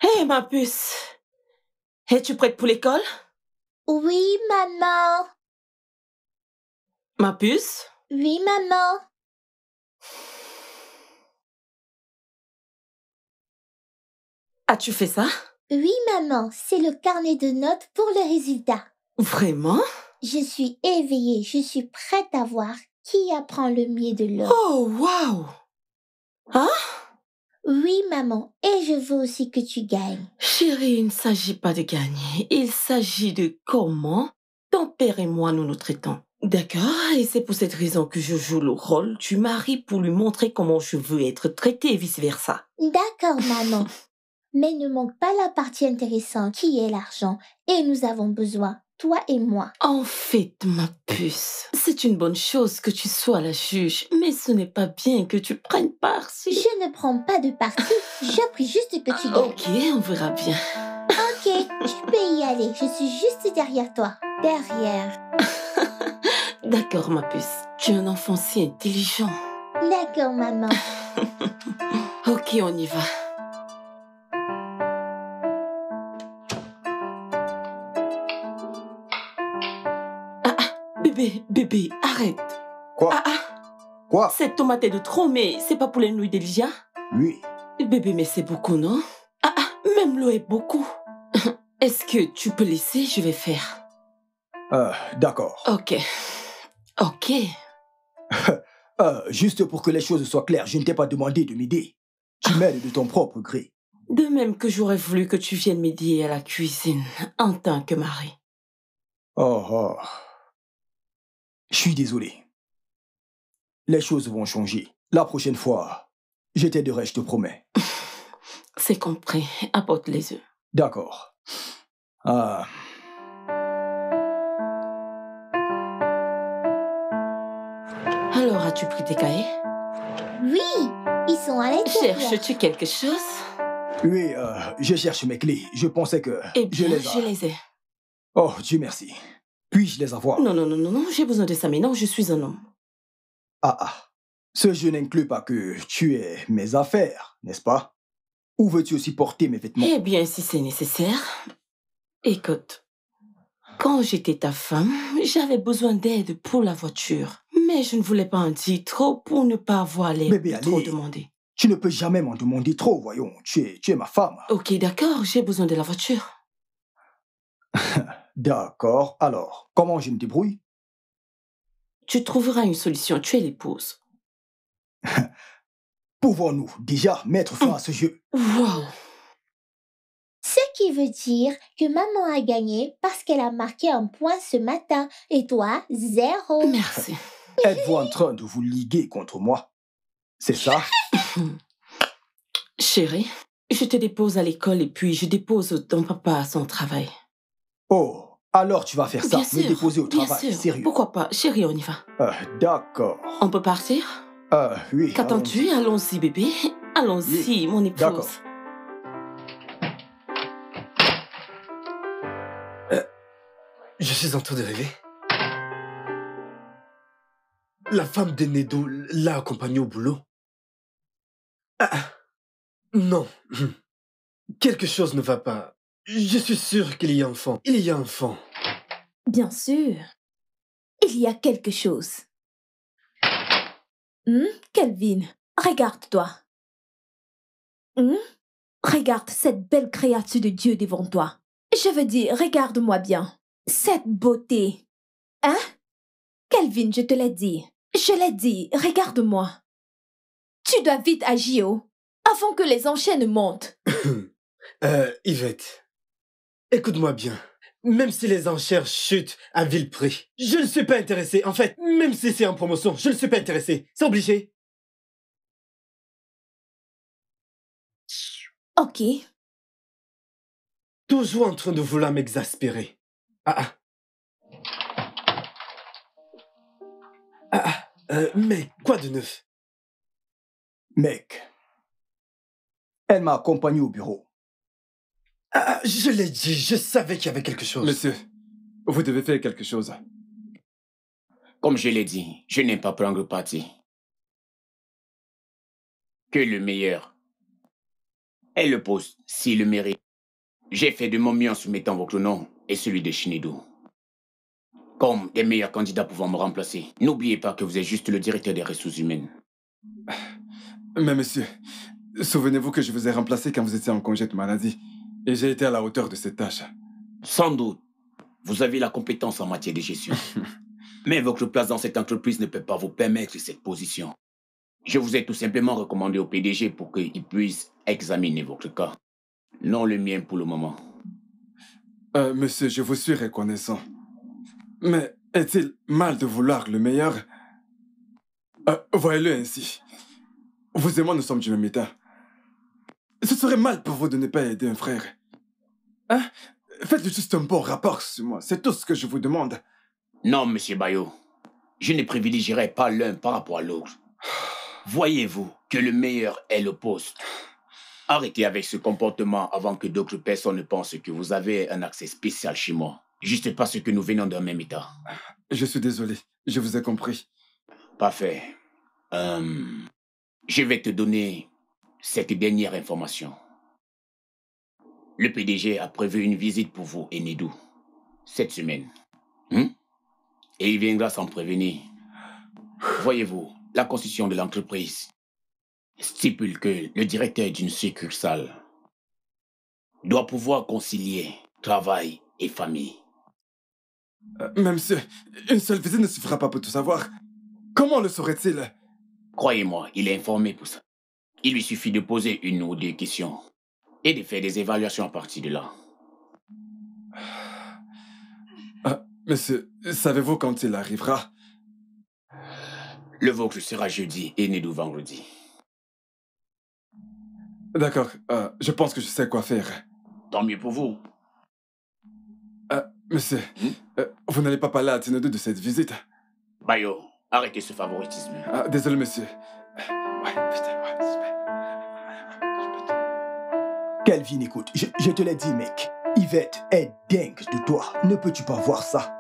Hé, ma puce. Es-tu prête pour l'école? Oui, maman. Ma puce? Oui, maman. As-tu fait ça? Oui, maman. C'est le carnet de notes pour les résultats. Vraiment? Je suis éveillée. Je suis prête à voir qui apprend le mieux de l'autre. Oh, waouh! Hein? Oui, maman. Et je veux aussi que tu gagnes. Chérie, il ne s'agit pas de gagner. Il s'agit de comment ton père et moi nous nous traitons. D'accord? Et c'est pour cette raison que je joue le rôle du mari pour lui montrer comment je veux être traitée et vice-versa. D'accord, maman. Mais ne manque pas la partie intéressante qui est l'argent. Et nous avons besoin, toi et moi. En fait, ma puce, c'est une bonne chose que tu sois la juge, mais ce n'est pas bien que tu prennes parti. Je ne prends pas de parti. Je prie juste que tu gagnes. Ok, on verra bien. Ok, tu peux y aller. Je suis juste derrière toi. Derrière. D'accord, ma puce. Tu es un enfant si intelligent. D'accord, maman. Ok, on y va. Bébé, arrête. Quoi? Quoi? Cette tomate est de trop, mais c'est pas pour les nouilles d'Elysia? Oui. Bébé, mais c'est beaucoup, non? Même l'eau est beaucoup. Est-ce que tu peux laisser? Je vais faire. D'accord. Ok. Juste pour que les choses soient claires, je ne t'ai pas demandé de m'aider. Tu m'aides de ton propre gré. De même que j'aurais voulu que tu viennes m'aider à la cuisine en tant que mari. Oh. Je suis désolé. Les choses vont changer. La prochaine fois, je t'aiderai, je te promets. C'est compris. Apporte les œufs. D'accord. Alors, as-tu pris tes cahiers? Oui, ils sont à l'intérieur. Cherches-tu quelque chose? Oui, je cherche mes clés. Je pensais que je les ai. Oh, Dieu merci. Puis-je les avoir? Non, j'ai besoin de ça, mais non, je suis un homme. Ce jeu n'inclut pas que tu aies mes affaires, n'est-ce pas? Ou veux-tu aussi porter mes vêtements? Eh bien, si c'est nécessaire. Écoute, quand j'étais ta femme, j'avais besoin d'aide pour la voiture. Mais je ne voulais pas en dire trop pour ne pas avoir l'air trop demandé. Tu ne peux jamais m'en demander trop, voyons. Tu es ma femme. Ok, d'accord, j'ai besoin de la voiture. D'accord, alors, comment je me débrouille? Tu trouveras une solution, tu es l'épouse. Pouvons-nous déjà mettre fin à ce jeu? Wow! Ce qui veut dire que maman a gagné parce qu'elle a marqué un point ce matin et toi, 0. Merci. Êtes-vous en train de vous liguer contre moi? C'est ça? Chérie, je te dépose à l'école et puis je dépose ton papa à son travail. Oh, alors tu vas faire ça, me déposer au travail, bien sûr. Sérieux. Pourquoi pas? Chérie, on y va. D'accord. On peut partir? Oui. Qu'attends-tu? Allons-y, bébé. Allons-y, mon épouse. D'accord. Je suis en train de rêver. La femme de Nedo l'a accompagné au boulot. Non. Quelque chose ne va pas. Je suis sûr qu'il y a un fond. Il y a un fond. Bien sûr. Il y a quelque chose. Kelvin, regarde-toi. Regarde cette belle créature de Dieu devant toi. Je veux dire, regarde-moi bien. Cette beauté. Kelvin, je te l'ai dit. Je l'ai dit, regarde-moi. Tu dois vite agir, avant que les enchères ne montent. Yvette, écoute-moi bien. Même si les enchères chutent à vil prix, je ne suis pas intéressé. En fait, même si c'est en promotion, je ne suis pas intéressé. C'est obligé. Ok. Toujours en train de vouloir m'exaspérer. Mais quoi de neuf? Mec, elle m'a accompagné au bureau. Je l'ai dit, je savais qu'il y avait quelque chose. Monsieur, vous devez faire quelque chose. Comme je l'ai dit, je n'aime pas prendre parti. Que le meilleur est le poste, s'il le mérite. J'ai fait de mon mieux en soumettant votre nom et celui de Shinedu. Comme des meilleurs candidats pouvant me remplacer. N'oubliez pas que vous êtes juste le directeur des ressources humaines. Mais monsieur, souvenez-vous que je vous ai remplacé quand vous étiez en congé de maladie. Et j'ai été à la hauteur de cette tâche. Sans doute, vous avez la compétence en matière de gestion. Mais votre place dans cette entreprise ne peut pas vous permettre cette position. Je vous ai tout simplement recommandé au PDG pour qu'il puisse examiner votre cas. Non le mien pour le moment. Monsieur, je vous suis reconnaissant. Mais est-il mal de vouloir le meilleur? Voyez-le ainsi. Vous et moi, nous sommes du même état. Ce serait mal pour vous de ne pas aider un frère. Hein? Faites juste un bon rapport sur moi. C'est tout ce que je vous demande. Non, monsieur Bayo. Je ne privilégierai pas l'un par rapport à l'autre. Voyez-vous que le meilleur est le poste. Arrêtez avec ce comportement avant que d'autres personnes ne pensent que vous avez un accès spécial chez moi. Juste parce que nous venons d'un même état. Je suis désolé. Je vous ai compris. Parfait. Je vais te donner cette dernière information. Le PDG a prévu une visite pour vous et Nedou cette semaine. Et il viendra sans prévenir. Voyez-vous, la constitution de l'entreprise stipule que le directeur d'une succursale doit pouvoir concilier travail et famille. Mais monsieur, une seule visite ne suffira pas pour tout savoir. Comment le saurait-il? Croyez-moi, il est informé pour ça. Il lui suffit de poser une ou deux questions et de faire des évaluations à partir de là. Monsieur, savez-vous quand il arrivera? Le vôtre sera jeudi et Nedou vendredi. D'accord, je pense que je sais quoi faire. Tant mieux pour vous. Monsieur, vous n'allez pas parler à Tinedu de cette visite? Bayo, arrêtez ce favoritisme. Désolé, monsieur. Kelvin, écoute, je te l'ai dit, mec. Yvette est dingue de toi. Ne peux-tu pas voir ça?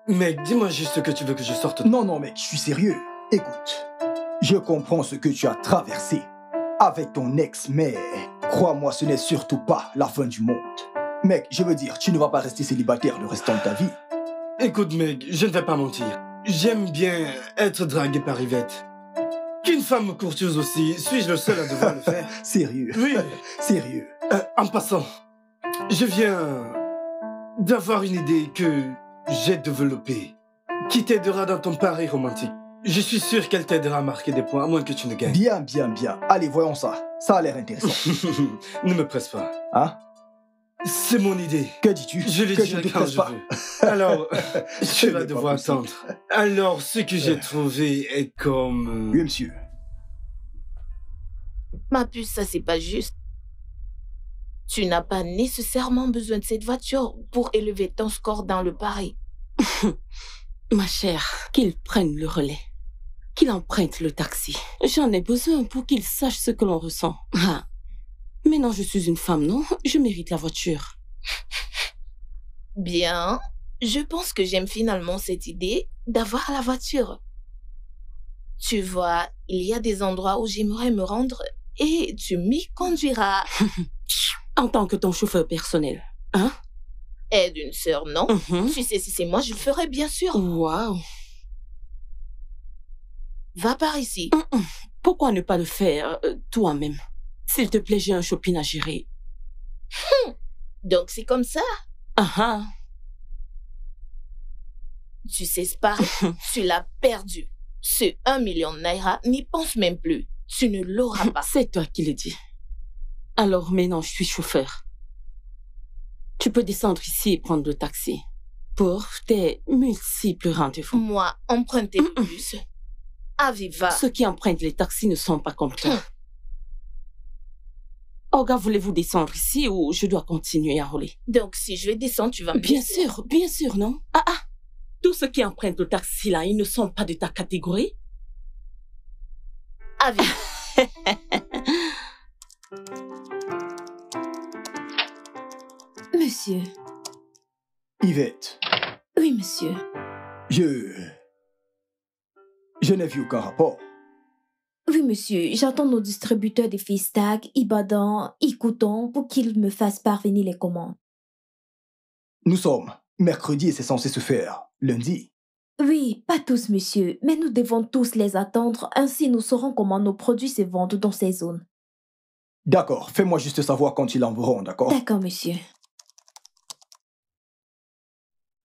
Mec, dis-moi juste ce que tu veux que je sorte. Non, mec, je suis sérieux. Écoute, je comprends ce que tu as traversé avec ton ex, mais crois-moi, ce n'est surtout pas la fin du monde. Mec, je veux dire, tu ne vas pas rester célibataire le restant de ta vie. Écoute, mec, je ne vais pas mentir. J'aime bien être dragué par Yvette. Qu'une femme courtieuse aussi, suis-je le seul à devoir le faire? Sérieux? Oui. Sérieux? En passant, je viens d'avoir une idée que j'ai développée, qui t'aidera dans ton pari romantique. Je suis sûr qu'elle t'aidera à marquer des points, à moins que tu ne gagnes. Bien. Allez, voyons ça. Ça a l'air intéressant. Ne me presse pas. Hein? C'est mon idée. Que dis-tu? Je le dirai quand je veux. Alors, tu vas devoir attendre. Alors, ce que j'ai trouvé est comme... Oui, monsieur. Ma puce, ça c'est pas juste. Tu n'as pas nécessairement besoin de cette voiture pour élever ton score dans le pari. Ma chère, qu'il prenne le relais. Qu'il emprunte le taxi. J'en ai besoin pour qu'il sache ce que l'on ressent. Mais non, je suis une femme, non? Je mérite la voiture. Bien. Je pense que j'aime finalement cette idée d'avoir la voiture. Tu vois, il y a des endroits où j'aimerais me rendre et tu m'y conduiras. En tant que ton chauffeur personnel, hein? Et d'une sœur, non? Tu sais, si c'est moi, je le ferai bien sûr. Waouh! Va par ici. Pourquoi ne pas le faire toi-même? S'il te plaît, j'ai un shopping à gérer. Donc c'est comme ça? Tu sais, Spar, tu l'as perdu. Ce 1 million de naira, n'y pense même plus. Tu ne l'auras pas. C'est toi qui le dis. Alors maintenant, je suis chauffeur. Tu peux descendre ici et prendre le taxi pour tes multiples rendez-vous. Moi, emprunter le bus. Aviva. Ceux qui empruntent les taxis ne sont pas comme toi. Olga, voulez-vous descendre ici ou je dois continuer à rouler? Donc, si je vais descendre, tu vas me Bien laisser. sûr, non? Tous ceux qui empruntent le taxi là, ils ne sont pas de ta catégorie? Aviva. Monsieur. Yvette, Oui, monsieur. Je n'ai vu aucun rapport. Oui, monsieur. J'attends nos distributeurs de Fistag, Ibadan, Icouton pour qu'ils me fassent parvenir les commandes. Nous sommes mercredi et c'est censé se faire lundi. Oui, pas tous, monsieur, mais nous devons tous les attendre, ainsi nous saurons comment nos produits se vendent dans ces zones. D'accord, fais-moi juste savoir quand ils enverront, d'accord? D'accord, monsieur.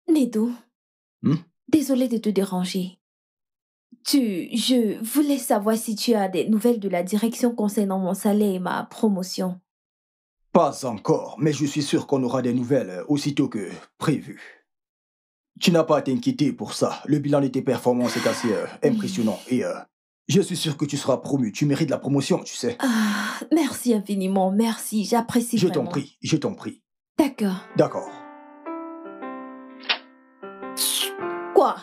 Nedou, désolé de te déranger. Je voulais savoir si tu as des nouvelles de la direction concernant mon salaire et ma promotion. Pas encore, mais je suis sûr qu'on aura des nouvelles aussitôt que prévu. Tu n'as pas à t'inquiéter pour ça. Le bilan de tes performances est assez impressionnant et je suis sûr que tu seras promu. Tu mérites la promotion, tu sais. Ah, merci infiniment, merci, j'apprécie vraiment. Je t'en prie. D'accord. D'accord. Quoi?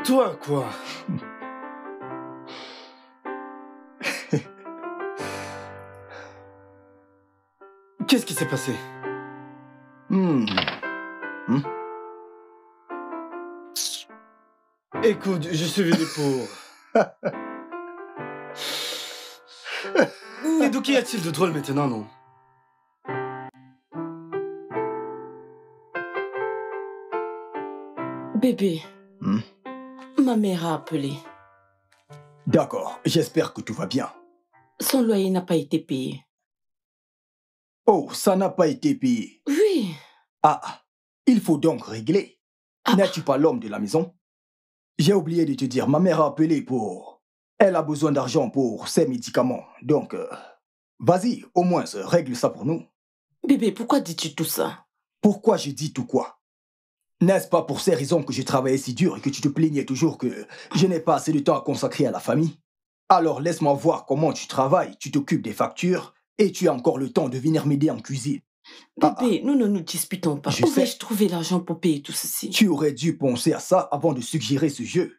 Toi, quoi? Qu'est-ce qui s'est passé? Écoute, je suis venu pour... Mais d'où qu'y a-t-il de drôle maintenant, non? Bébé, ma mère a appelé. D'accord, j'espère que tout va bien. Son loyer n'a pas été payé. Oh, ça n'a pas été payé. Oui. Ah, il faut donc régler. N'es-tu pas l'homme de la maison? J'ai oublié de te dire, ma mère a appelé pour... Elle a besoin d'argent pour ses médicaments. Donc, vas-y, au moins, règle ça pour nous. Bébé, pourquoi dis-tu tout ça? Pourquoi je dis tout quoi? N'est-ce pas pour ces raisons que j'ai travaillé si dur et que tu te plaignais toujours que je n'ai pas assez de temps à consacrer à la famille? Alors laisse-moi voir comment tu travailles, tu t'occupes des factures et tu as encore le temps de venir m'aider en cuisine. Bébé, nous ne nous disputons pas. Où vais-je trouver l'argent pour payer tout ceci? Tu aurais dû penser à ça avant de suggérer ce jeu.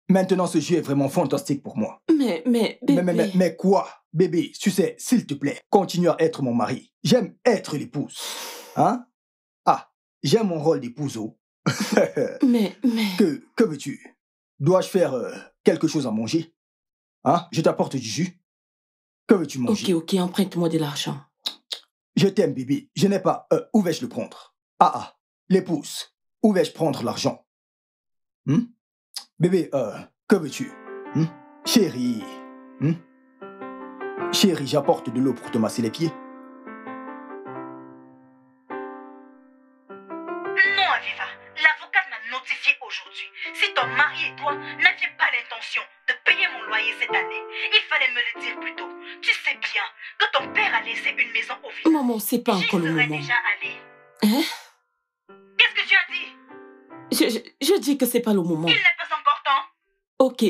Maintenant, ce jeu est vraiment fantastique pour moi. Mais, bébé... Mais quoi? Bébé, tu sais, s'il te plaît, continue à être mon mari. J'aime être l'épouse. Hein? Ah, j'aime mon rôle d'épouse. mais... Que veux-tu? Dois-je faire quelque chose à manger? Hein? Je t'apporte du jus? Que veux-tu manger? Ok, emprunte-moi de l'argent. Je t'aime, bébé. Je n'ai pas... où vais-je le prendre? L'épouse. Où vais-je prendre l'argent? Bébé, que veux-tu? Chérie. Chérie, j'apporte de l'eau pour te masser les pieds. Non, Aviva. L'avocate m'a notifié aujourd'hui. Si ton mari et toi n'aviez pas l'intention de payer mon loyer cette année, il fallait me le dire plus tôt. Tu sais bien que ton père a laissé une maison au village. Maman, c'est pas encore le moment. Déjà allé. Hein? Qu'est-ce que tu as dit? Je dis que c'est pas le moment. Il n'est pas encore temps. Ok.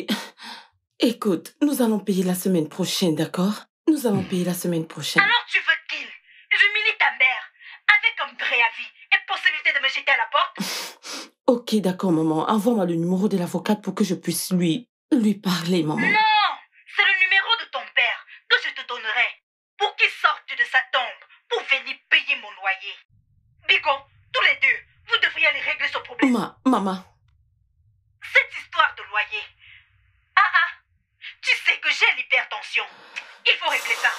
Écoute, nous allons payer la semaine prochaine, d'accord? Nous allons payer la semaine prochaine. Alors tu veux qu'il j'humilie ta mère avec un préavis et possibilité de me jeter à la porte? Ok, d'accord, maman. Envoie-moi le numéro de l'avocate pour que je puisse lui parler, maman. Non! C'est le numéro de ton père que je te donnerai pour qu'il sorte de sa tombe pour venir payer mon loyer. Bigo, tous les deux, vous devriez aller régler ce problème. Maman. Cette histoire de loyer. Tu sais que j'ai l'hypertension. Il faut régler ça.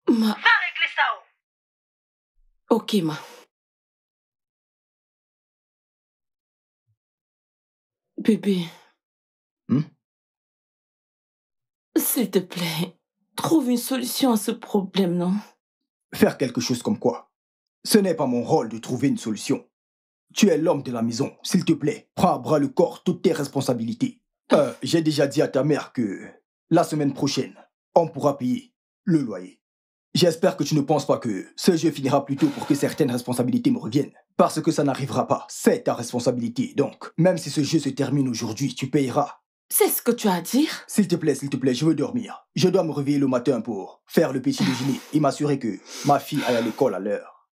Va régler ça, Ok, Bébé. S'il te plaît, trouve une solution à ce problème, non? Faire quelque chose comme quoi? Ce n'est pas mon rôle de trouver une solution. Tu es l'homme de la maison. S'il te plaît, prends à bras le corps toutes tes responsabilités. J'ai déjà dit à ta mère que la semaine prochaine, on pourra payer le loyer. J'espère que tu ne penses pas que ce jeu finira plus tôt pour que certaines responsabilités me reviennent. Parce que ça n'arrivera pas. C'est ta responsabilité. Donc, même si ce jeu se termine aujourd'hui, tu payeras. C'est ce que tu as à dire? S'il te plaît, je veux dormir. Je dois me réveiller le matin pour faire le petit déjeuner et m'assurer que ma fille aille à l'école à l'heure.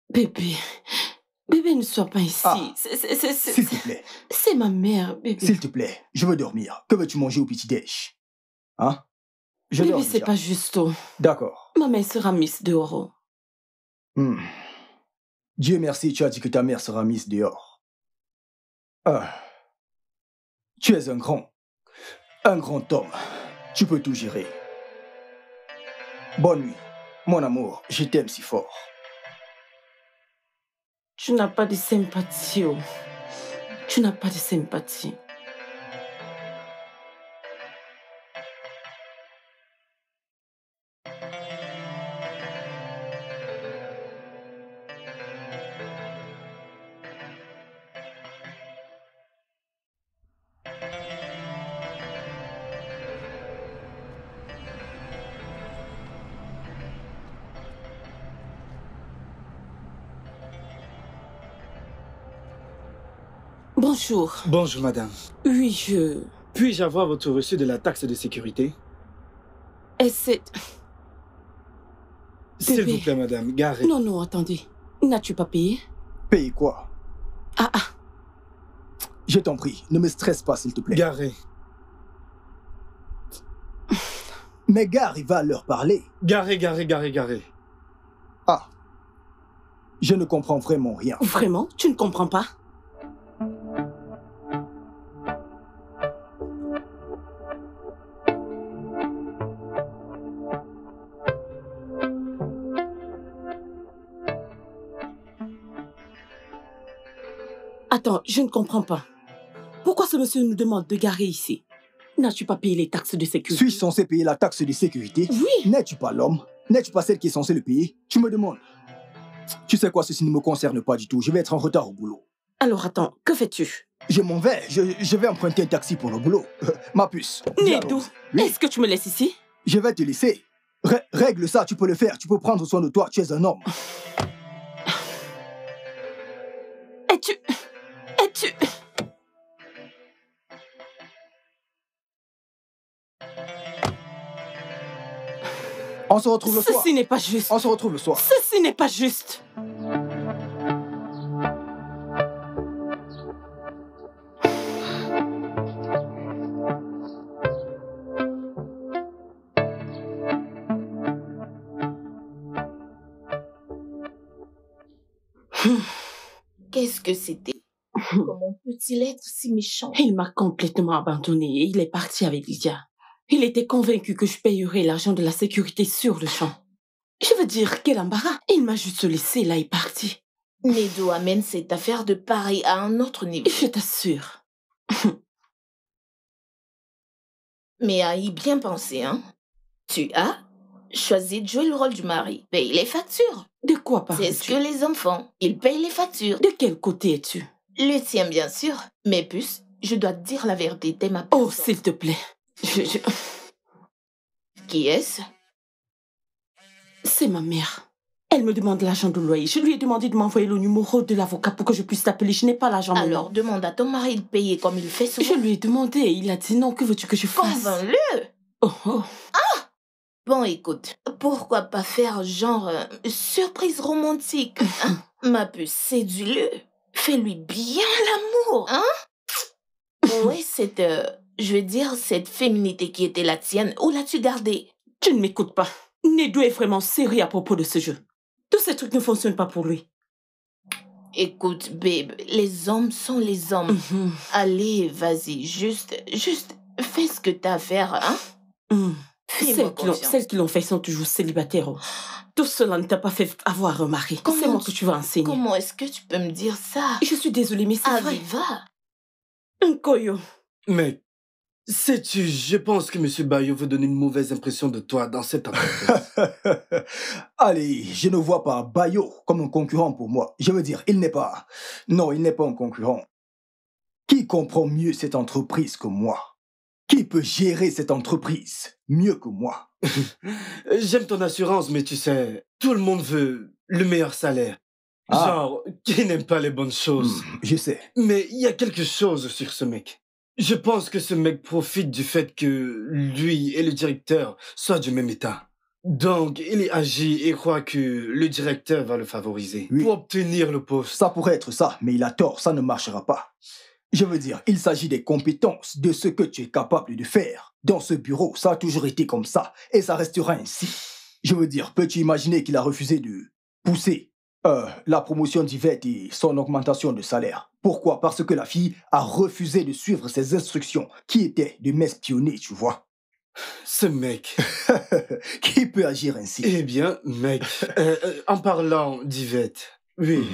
Bébé, ne sois pas ici. Ah, s'il te plaît. C'est ma mère, bébé. S'il te plaît, je veux dormir. Que veux-tu manger au petit-déj? Hein? Bébé, c'est pas juste. D'accord. Ma mère sera mise dehors. Dieu merci, tu as dit que ta mère sera mise dehors. Tu es un grand homme. Tu peux tout gérer. Bonne nuit. Mon amour, je t'aime si fort. Tu n'as pas de sympathie. Tu n'as pas de sympathie. Bonjour. Bonjour, madame. Oui, Puis-je avoir votre reçu de la taxe de sécurité? Et c'est... S'il vous plaît, madame, garez. Non, attendez. N'as-tu pas payé? Payer quoi? Je t'en prie, ne me stresse pas, s'il te plaît. Garez. Mais gare, il va leur parler. Garez. Ah. Je ne comprends vraiment rien. Vraiment? Tu ne comprends pas? Attends, je ne comprends pas. Pourquoi ce monsieur nous demande de garer ici? N'as-tu pas payé les taxes de sécurité? Suis-je censé payer la taxe de sécurité? Oui. N'es-tu pas l'homme? N'es-tu pas celle qui est censée le payer? Tu me demandes. Tu sais quoi, ceci ne me concerne pas du tout. Je vais être en retard au boulot. Alors attends, que fais-tu? Je m'en vais. Je vais emprunter un taxi pour le boulot. Ma puce. Nedou, est-ce que tu me laisses ici? Je vais te laisser. Règle ça, tu peux le faire. Tu peux prendre soin de toi, tu es un homme. Es-tu... On se retrouve le soir. Ceci n'est pas juste. On se retrouve le soir. Ceci n'est pas juste. Qu'est-ce que c'était? Comment peut-il être si méchant? Il m'a complètement abandonné et il est parti avec Lydia. Il était convaincu que je payerais l'argent de la sécurité sur le champ. Je veux dire, quel embarras. Il m'a juste laissé là et parti. Nedou amène cette affaire de Paris à un autre niveau. Je t'assure. Mais à y bien penser, hein? Tu as choisi de jouer le rôle du mari. Paye les factures. De quoi parles-tu? C'est ce que les enfants, ils payent les factures. De quel côté es-tu? Le tien, bien sûr. Mais puce, je dois te dire la vérité, t'es ma personne. Oh, s'il te plaît. Qui est-ce? C'est ma mère. Elle me demande l'argent de loyer. Je lui ai demandé de m'envoyer le numéro de l'avocat pour que je puisse t'appeler. Je n'ai pas l'argent maintenant. Alors, demande à ton mari de payer comme il fait souvent. Je lui ai demandé et il a dit non. Que veux-tu que je fasse? Convainc-le. Oh. Ah! Bon, écoute, pourquoi pas faire genre surprise romantique, hein? Ma puce, séduis-le. Fais-lui bien l'amour, hein? Ouais, cette, je veux dire, cette féminité qui était la tienne, où l'as-tu gardée? Tu ne m'écoutes pas. Nedou est vraiment sérieux à propos de ce jeu. Tous ces trucs ne fonctionnent pas pour lui. Écoute, babe, les hommes sont les hommes. Allez, vas-y, juste fais ce que t'as à faire, hein? Celles qui l'ont fait sont toujours célibataires. Tout cela ne t'a pas fait avoir un mari. C'est moi que tu vas enseigner. Comment est-ce que tu peux me dire ça? Je suis désolée, mais c'est vrai. Va. Un coyo. Mais, sais-tu, je pense que M. Bayo veut donner une mauvaise impression de toi dans cette entreprise. Allez, je ne vois pas Bayo comme un concurrent pour moi. Je veux dire, il n'est pas... Non, il n'est pas un concurrent. Qui comprend mieux cette entreprise que moi? Qui peut gérer cette entreprise mieux que moi? J'aime ton assurance, mais tu sais, tout le monde veut le meilleur salaire. Ah. Genre, qui n'aime pas les bonnes choses. Je sais. Mais il y a quelque chose sur ce mec. Je pense que ce mec profite du fait que lui et le directeur soient du même état. Donc, il agit et croit que le directeur va le favoriser Oui. pour obtenir le poste. Ça pourrait être ça, mais il a tort, ça ne marchera pas. Je veux dire, il s'agit des compétences, de ce que tu es capable de faire. Dans ce bureau, ça a toujours été comme ça, et ça restera ainsi. Je veux dire, peux-tu imaginer qu'il a refusé de pousser la promotion d'Yvette et son augmentation de salaire? Pourquoi? Parce que la fille a refusé de suivre ses instructions, qui étaient de m'espionner, tu vois. Ce mec. Qui peut agir ainsi? Eh bien, mec, en parlant d'Yvette, oui,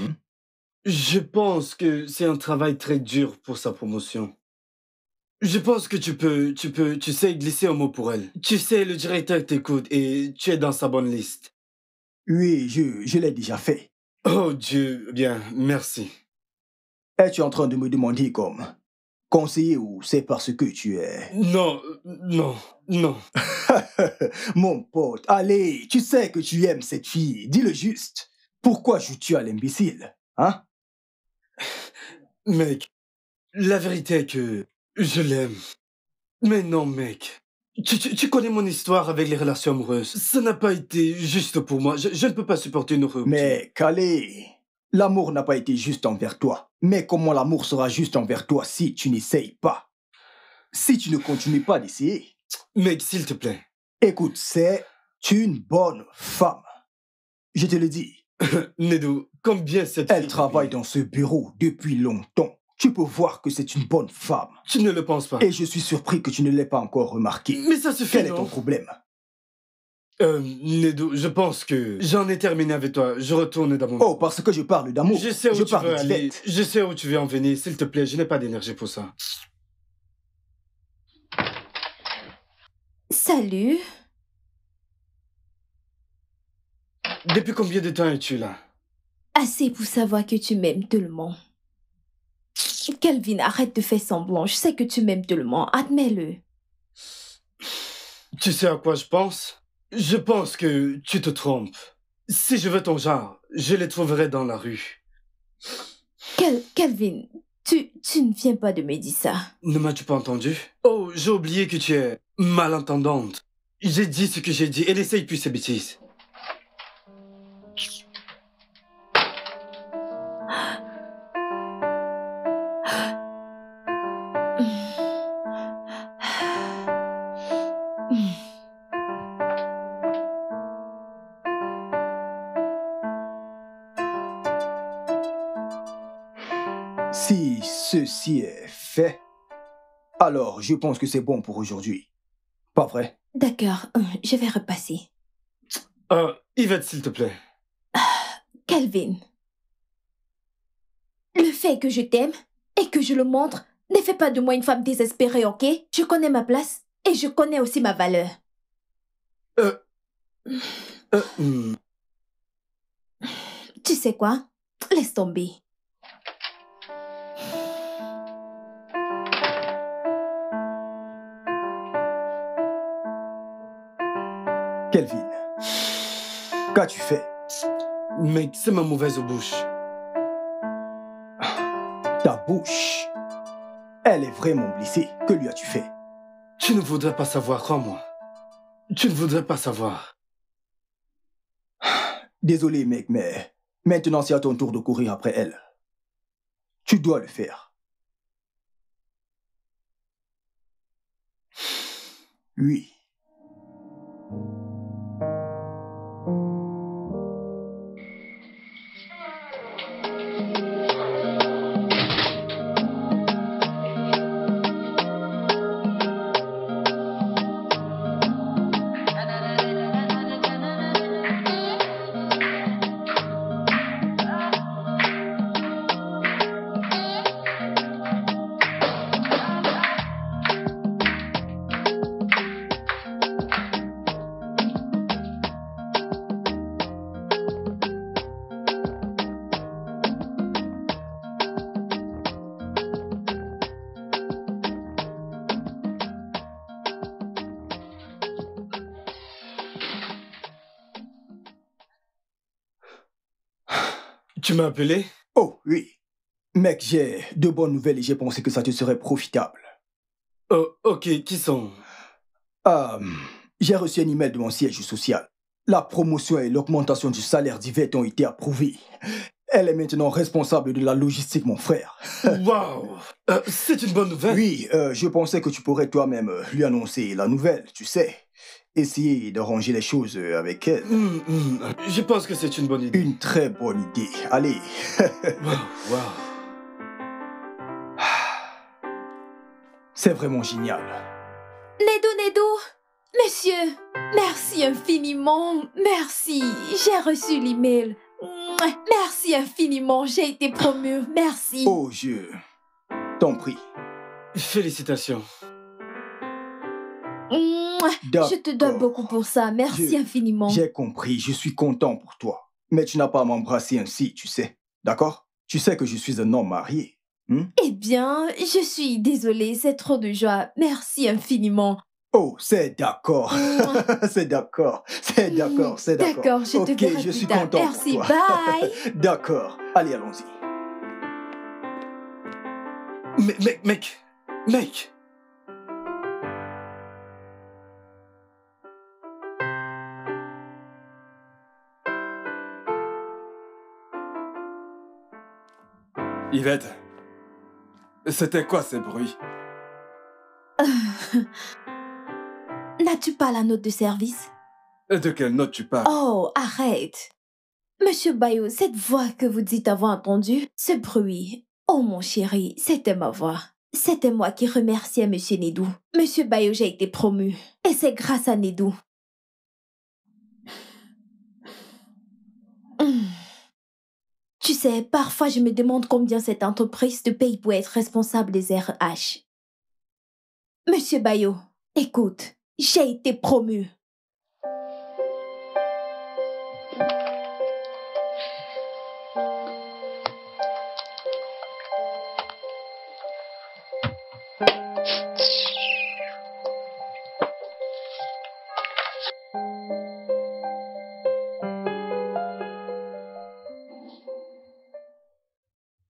je pense que c'est un travail très dur pour sa promotion. Je pense que tu sais glisser un mot pour elle. Tu sais, le directeur t'écoute et tu es dans sa bonne liste. Oui, je l'ai déjà fait. Oh Dieu, bien, merci. Es-tu en train de me demander comme conseiller ou c'est parce que tu es... Non. Mon pote, allez, tu sais que tu aimes cette fille, dis-le juste. Pourquoi joues-tu à l'imbécile, hein? Mec, la vérité est que je l'aime. Mais non, mec. Tu connais mon histoire avec les relations amoureuses. Ça n'a pas été juste pour moi. Je ne peux pas supporter une rupture. Mais, allez, l'amour n'a pas été juste envers toi. Mais comment l'amour sera juste envers toi si tu n'essayes pas? Si tu ne continues pas d'essayer? Mec, s'il te plaît. Écoute, c'est une bonne femme. Je te le dis. Nedo, combien cette Elle travaille dans ce bureau depuis longtemps. Tu peux voir que c'est une bonne femme. Tu ne le penses pas? Et je suis surpris que tu ne l'aies pas encore remarqué. Mais ça se fait, Quel est ton problème? Nedo, je pense que j'en ai terminé avec toi. Je retourne dans mon... Oh, parce que je parle d'amour. Je sais où tu veux aller. d'Yvette. Je sais où tu veux en venir. S'il te plaît, je n'ai pas d'énergie pour ça. Salut. Depuis combien de temps es-tu là? Assez pour savoir que tu m'aimes tellement. Calvin, arrête de faire semblant. Je sais que tu m'aimes tellement. Admets-le. Tu sais à quoi je pense? Je pense que tu te trompes. Si je veux ton genre, je les trouverai dans la rue. Calvin, tu ne viens pas de me dire ça. Ne m'as-tu pas entendu? Oh, j'ai oublié que tu es malentendante. J'ai dit ce que j'ai dit et n'essaye plus ces bêtises. Si ceci est fait, alors je pense que c'est bon pour aujourd'hui. Pas vrai? D'accord, je vais repasser. Yvette, s'il te plaît. Calvin, le fait que je t'aime et que je le montre ne fait pas de moi une femme désespérée, ok? Je connais ma place et je connais aussi ma valeur. Tu sais quoi? Laisse tomber. Kelvin, qu'as-tu fait? Mec, c'est ma mauvaise bouche. Ta bouche, elle est vraiment blessée. Que lui as-tu fait? Tu ne voudrais pas savoir, crois-moi. Tu ne voudrais pas savoir. Désolé, mec, mais maintenant c'est à ton tour de courir après elle. Tu dois le faire. Oui. Tu m'as appelé? Oh, oui. Mec, j'ai de bonnes nouvelles et j'ai pensé que ça te serait profitable. Oh, ok, qui sont? J'ai reçu un email de mon siège social. La promotion et l'augmentation du salaire d'Yvette ont été approuvées. Elle est maintenant responsable de la logistique, mon frère. Waouh! C'est une bonne nouvelle. Oui, je pensais que tu pourrais toi-même lui annoncer la nouvelle, tu sais. Essayer de ranger les choses avec elle. Je pense que c'est une bonne idée. Une très bonne idée. Allez. Wow. C'est vraiment génial. Nedou, monsieur, merci infiniment, merci, j'ai reçu l'email. Merci infiniment, j'ai été promue, merci. Oh, je t'en prie. Félicitations. Je te dois beaucoup pour ça, merci infiniment. J'ai compris, je suis content pour toi. Mais tu n'as pas à m'embrasser ainsi, tu sais. D'accord? Tu sais que je suis un homme marié. Eh bien, je suis désolée, c'est trop de joie. Merci infiniment. Oh, c'est d'accord. C'est d'accord. D'accord, je te verrai je suis plus tard. content Merci, pour toi. bye. D'accord. Allez, allons-y. Mec. Yvette, c'était quoi ces bruits? N'as-tu pas la note de service? De quelle note tu parles? Oh, arrête. Monsieur Bayo, cette voix que vous dites avoir entendue, ce bruit. Oh mon chéri, c'était ma voix. C'était moi qui remerciais Monsieur Nedou. Monsieur Bayo, j'ai été promu. Et c'est grâce à Nedou. Tu sais, parfois je me demande combien cette entreprise te paye pour être responsable des RH. Monsieur Bayo, écoute, j'ai été promu.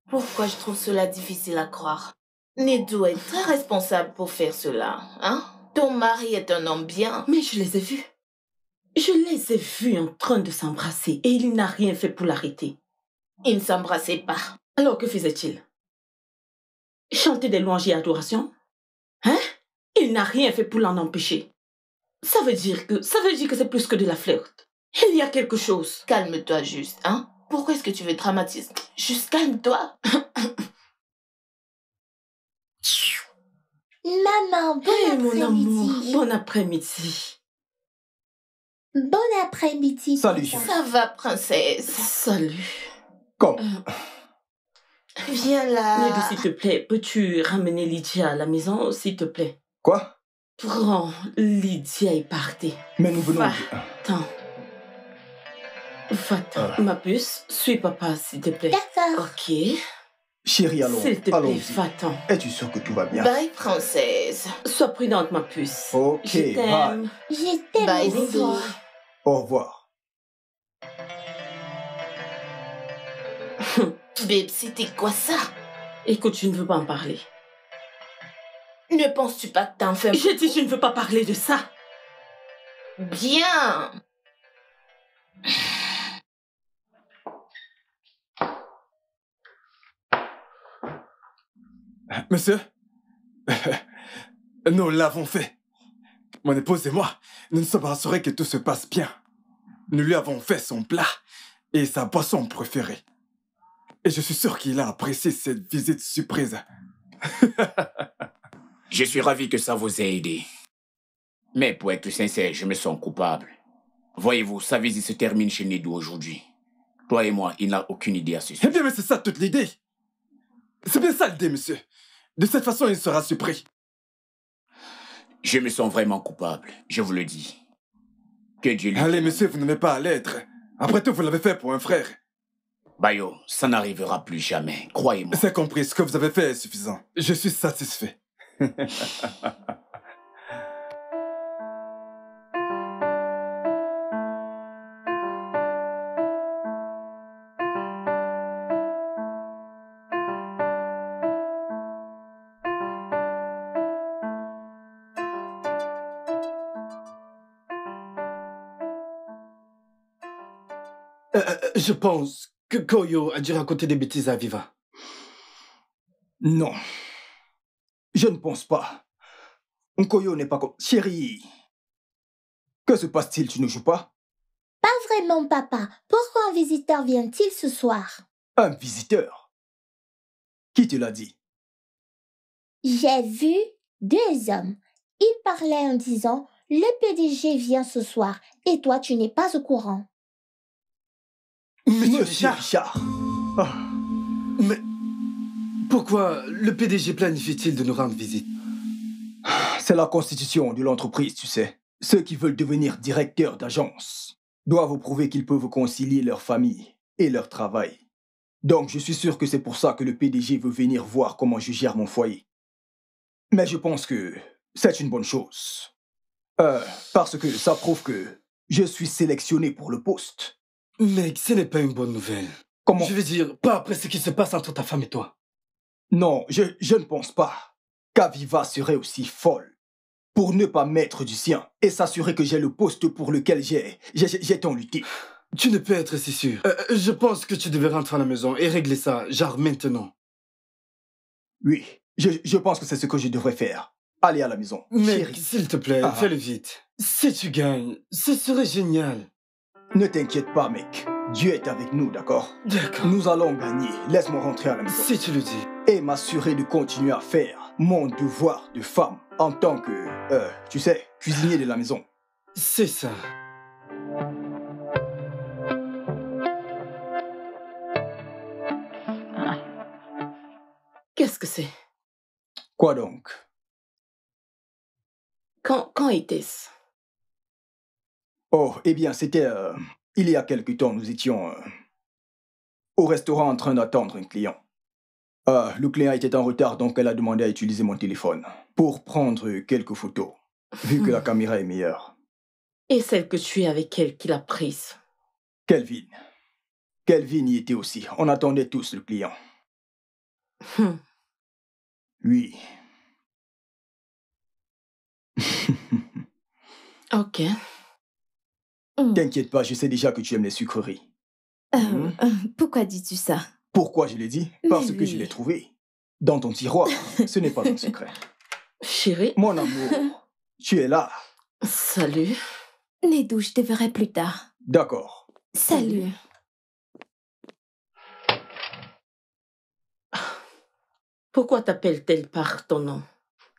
Pourquoi je trouve cela difficile à croire? Nedou est très responsable pour faire cela, hein? Ton mari est un homme bien. Mais je les ai vus. Je les ai vus en train de s'embrasser et il n'a rien fait pour l'arrêter. Il ne s'embrassait pas. Alors que faisait-il? Chanter des louanges et adorations? Hein? Il n'a rien fait pour l'en empêcher. Ça veut dire que c'est plus que de la flirt. Il y a quelque chose. Calme-toi juste, hein? Pourquoi est-ce que tu veux dramatiser? Juste calme-toi. Maman, bon après-midi. Mon amour, bon après-midi. Bon après-midi. Salut, papa. Ça va, princesse. Salut. Comme Viens là. Nedou, s'il te plaît, peux-tu ramener Lydia à la maison, s'il te plaît? Quoi? Prends Lydia et partez. Mais nous venons... Va-t'en. Va-t'en. Ma puce, suis papa, s'il te plaît. D'accord. Ok. Chérie, allons. S'il te plaît, allons-y. va-t'en. Es-tu sûre que tout va bien? Bye, princesse. Sois prudente, ma puce. Ok, Je t'aime. Je t'aime Bye, aussi. Nedou. Au revoir. Babe, c'était quoi ça? Écoute, je ne veux pas en parler. Ne penses-tu pas que t'en fais... J'ai dit, je ne veux pas parler de ça. Bien. Monsieur, nous l'avons fait. Mon épouse et moi, nous nous sommes rassurés que tout se passe bien. Nous lui avons fait son plat et sa boisson préférée. Et je suis sûr qu'il a apprécié cette visite surprise. Je suis ravi que ça vous ait aidé. Mais pour être sincère, je me sens coupable. Voyez-vous, sa visite se termine chez Nedou aujourd'hui. Toi et moi, il n'a aucune idée à ce sujet. Eh bien, mais c'est ça toute l'idée. C'est bien ça l'idée, monsieur. De cette façon, il sera surpris. Je me sens vraiment coupable, je vous le dis. Que Dieu lui... Allez, monsieur, vous n'aimez pas à l'être. Après tout, vous l'avez fait pour un frère. Bayo, ça n'arrivera plus jamais, croyez-moi. C'est compris, ce que vous avez fait est suffisant. Je suis satisfait. Je pense que Koyo a dû raconter des bêtises à Viva. Non. Je ne pense pas. Nkoyo n'est pas comme... Chérie, que se passe-t-il? Tu ne joues pas? Pas vraiment, papa. Pourquoi un visiteur vient-il ce soir? Un visiteur? Qui te l'a dit? J'ai vu 2 hommes. Ils parlaient en disant « Le PDG vient ce soir et toi, tu n'es pas au courant. » Monsieur Richard. Ah. Mais pourquoi le PDG planifie-t-il de nous rendre visite? C'est la constitution de l'entreprise, tu sais. Ceux qui veulent devenir directeurs d'agence doivent prouver qu'ils peuvent concilier leur famille et leur travail. Donc, je suis sûr que c'est pour ça que le PDG veut venir voir comment je gère mon foyer. Mais je pense que c'est une bonne chose. Parce que ça prouve que je suis sélectionné pour le poste. Mec, ce n'est pas une bonne nouvelle. Comment? Je veux dire, pas après ce qui se passe entre ta femme et toi. Non, je ne pense pas qu'Aviva serait aussi folle pour ne pas mettre du sien et s'assurer que j'ai le poste pour lequel j'ai tant lutté. Tu ne peux être si sûr. Je pense que tu devais rentrer à la maison et régler ça, genre maintenant. Oui, je pense que c'est ce que je devrais faire. Aller à la maison. Mec, s'il te plaît, fais-le vite. Si tu gagnes, ce serait génial. Ne t'inquiète pas, mec. Dieu est avec nous, d'accord? D'accord. Nous allons gagner. Laisse-moi rentrer à la maison. Si tu le dis. Et m'assurer de continuer à faire mon devoir de femme en tant que, tu sais, cuisinier de la maison. C'est ça. Qu'est-ce que c'est? Quoi donc? Quand était-ce? Oh, eh bien, c'était... il y a quelque temps, nous étions au restaurant en train d'attendre un client. Le client était en retard, donc elle a demandé à utiliser mon téléphone pour prendre quelques photos, vu que la caméra est meilleure. Et celle que tu es avec elle qui l'a prise? Kelvin. Kelvin y était aussi. On attendait tous le client. Oui. Ok. T'inquiète pas, je sais déjà que tu aimes les sucreries. Pourquoi dis-tu ça? Pourquoi je l'ai dit? Parce que je l'ai trouvé. Dans ton tiroir. Ce n'est pas un secret. Chérie. Mon amour, tu es là. Salut. Nedou, je te verrai plus tard. D'accord. Salut. Pourquoi t'appelle-t-elle par ton nom?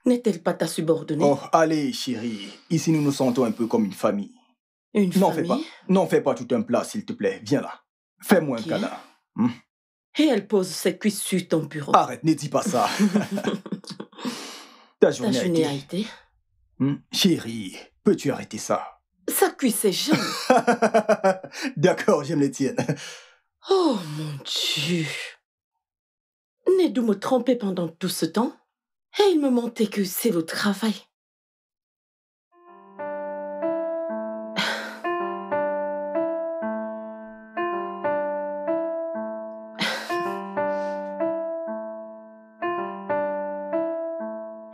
N'est-elle pas ta subordonnée? Oh, allez, chérie. Ici, nous nous sentons un peu comme une famille. Une famille? Non, fais pas tout un plat, s'il te plaît. Viens là. Fais-moi un câlin. Et elle pose ses cuisses sur ton bureau. Arrête, ne dis pas ça. Ta journée a été? Chérie, peux-tu arrêter ça? Sa cuisse est jeune. D'accord, j'aime les tiennes. Oh mon Dieu. Nedou me trompait pendant tout ce temps et il me mentait que c'est le travail.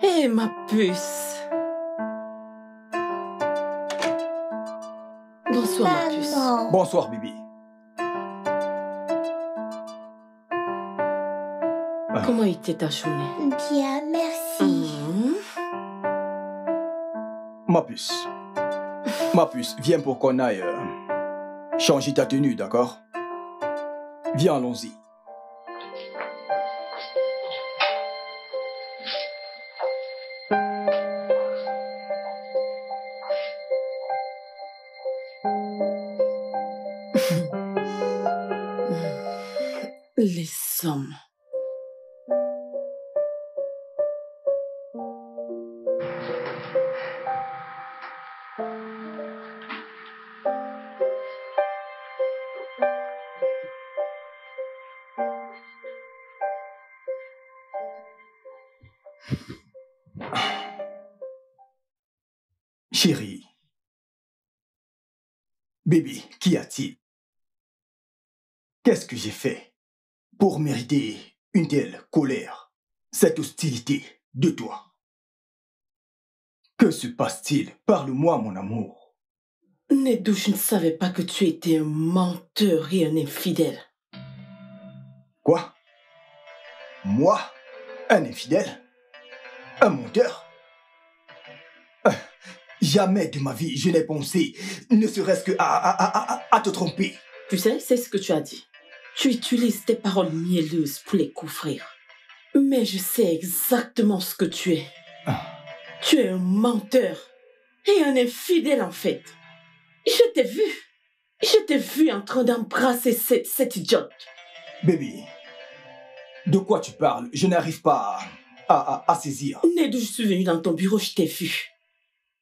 Hé, ma puce. Bonsoir, ma puce. Bonsoir, bébé. Comment était ta journée? Bien, merci. Ma puce, viens pour qu'on aille changer ta tenue, d'accord? Viens, allons-y. Les hommes. Chérie. Bébé, qu'y a-t-il? Qu'est-ce que j'ai fait pour mériter une telle colère, cette hostilité de toi? Que se passe-t-il? Parle-moi, mon amour. Nedou, je ne savais pas que tu étais un menteur et un infidèle. Quoi? Moi? Un infidèle? Un menteur? Jamais de ma vie je n'ai pensé, ne serait-ce que à te tromper. Tu sais, c'est ce que tu as dit. Tu utilises tes paroles mielleuses pour les couvrir. Mais je sais exactement ce que tu es. Tu es un menteur et un infidèle en fait. Je t'ai vu en train d'embrasser cette idiote. Bébé, de quoi tu parles? Je n'arrive pas à saisir. Nedou, je suis venue dans ton bureau, je t'ai vu.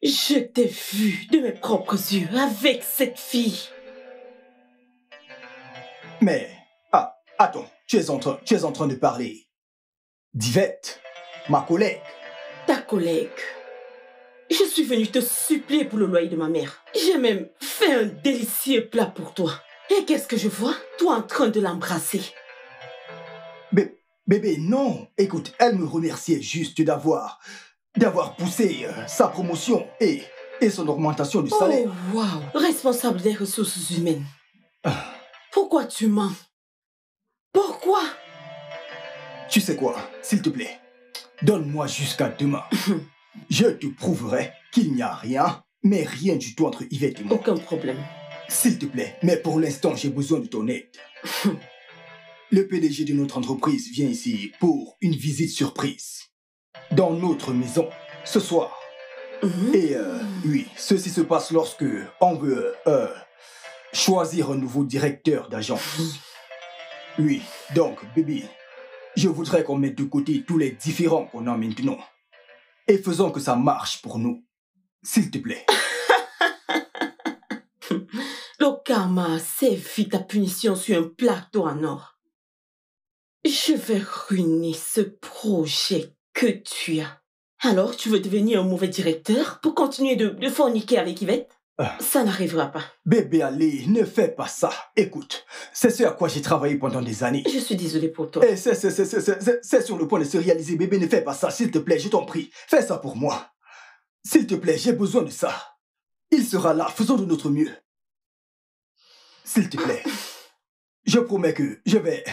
Je t'ai vu de mes propres yeux avec cette fille. Mais, attends, tu es en train de parler d'Yvette, ma collègue. Ta collègue. Je suis venue te supplier pour le loyer de ma mère. J'ai même fait un délicieux plat pour toi. Et qu'est-ce que je vois? Toi en train de l'embrasser. Bébé, non. Écoute, elle me remerciait juste d'avoir poussé sa promotion et son augmentation du salaire. Oh, waouh. Responsable des ressources humaines. Pourquoi tu mens? Pourquoi? Tu sais quoi, s'il te plaît, donne-moi jusqu'à demain. Je te prouverai qu'il n'y a rien, mais rien du tout entre Yvette et moi. Aucun problème. S'il te plaît, mais pour l'instant, j'ai besoin de ton aide. Le PDG de notre entreprise vient ici pour une visite surprise. Dans notre maison, ce soir. Et oui, ceci se passe lorsque on veut choisir un nouveau directeur d'agence. Oui, donc, bébé, je voudrais qu'on mette de côté tous les différends qu'on a maintenant. Et faisons que ça marche pour nous. S'il te plaît. Le karma a servi ta punition sur un plateau en or. Je vais ruiner ce projet que tu as. Alors, tu veux devenir un mauvais directeur pour continuer de forniquer avec Yvette? Ça n'arrivera pas. Bébé, allez, ne fais pas ça. Écoute, c'est ce à quoi j'ai travaillé pendant des années. Je suis désolée pour toi. Et c'est sur le point de se réaliser. Bébé, ne fais pas ça, s'il te plaît, je t'en prie. Fais ça pour moi. S'il te plaît, j'ai besoin de ça. Il sera là, faisons de notre mieux. S'il te plaît. Je promets que je vais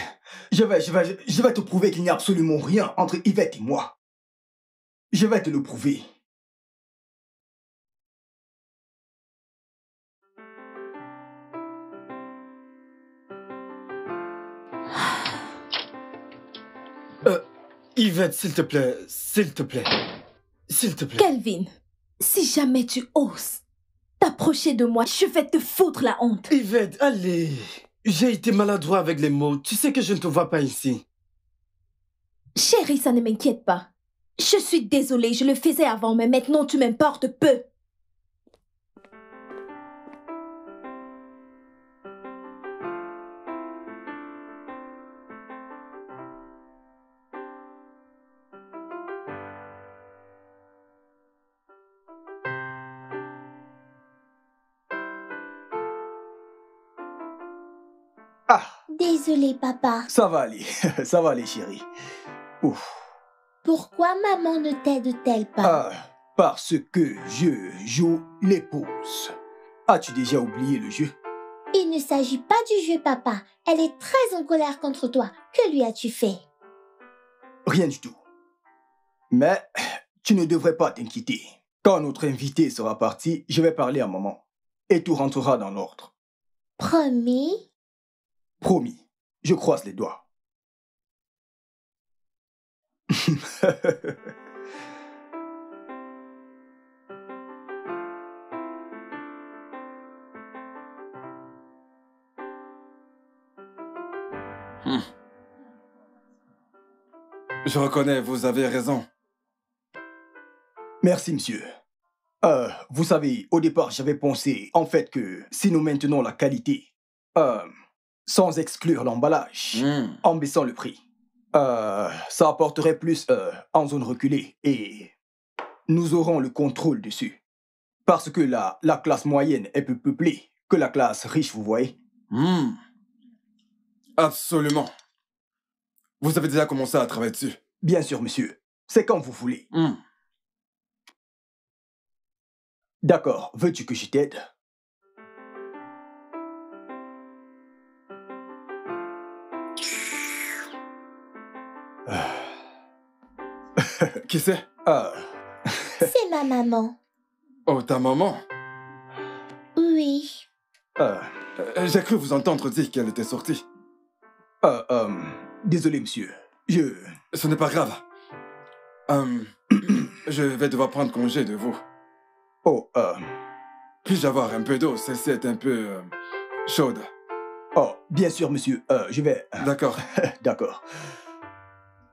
te prouver qu'il n'y a absolument rien entre Yvette et moi. Je vais te le prouver. Yvette, s'il te plaît, s'il te plaît, s'il te plaît. Kelvin, si jamais tu oses t'approcher de moi, je vais te foutre la honte. Yvette, allez. J'ai été maladroit avec les mots. Tu sais que je ne te vois pas ici. Chérie, ça ne m'inquiète pas. Je suis désolée, je le faisais avant, mais maintenant tu m'importes peu. Désolée, papa. Ça va aller, chérie. Ouf. Pourquoi maman ne t'aide-t-elle pas? Parce que je joue l'épouse. As-tu déjà oublié le jeu? Il ne s'agit pas du jeu, papa. Elle est très en colère contre toi. Que lui as-tu fait? Rien du tout. Mais tu ne devrais pas t'inquiéter. Quand notre invité sera parti, je vais parler à maman. Et tout rentrera dans l'ordre. Promis? Promis. Je croise les doigts. Je reconnais, vous avez raison. Merci, monsieur. Vous savez, au départ, j'avais pensé, en fait, que si nous maintenons la qualité, sans exclure l'emballage, en baissant le prix, ça apporterait plus en zone reculée et nous aurons le contrôle dessus. Parce que la classe moyenne est plus peuplée que la classe riche, vous voyez. Absolument. Vous avez déjà commencé à travailler dessus? Bien sûr, monsieur. C'est quand vous voulez. Mm. D'accord. Veux-tu que je t'aide? Qui c'est? C'est ma maman. Oh, ta maman? Oui. J'ai cru vous entendre dire qu'elle était sortie. Désolé, monsieur. Ce n'est pas grave. Je vais devoir prendre congé de vous. Puis-je avoir un peu d'eau? Celle-ci est un peu chaude. Oh, bien sûr, monsieur. Je vais... D'accord.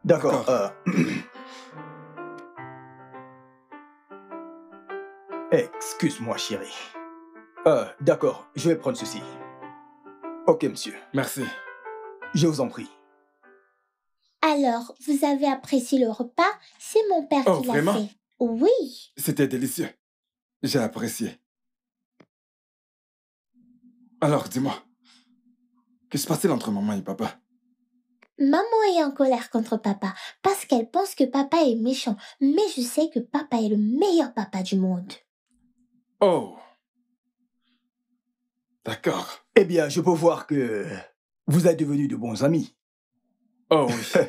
D'accord. Excuse-moi, chérie. D'accord, je vais prendre ceci. Ok, monsieur. Merci. Je vous en prie. Alors, vous avez apprécié le repas? C'est mon père qui l'a vraiment? fait. Oui. C'était délicieux. J'ai apprécié. Alors, dis-moi, que se passe-t-il entre maman et papa? Maman est en colère contre papa parce qu'elle pense que papa est méchant. Mais je sais que papa est le meilleur papa du monde. Oh. D'accord. Eh bien, je peux voir que vous êtes devenus de bons amis. Oh oui.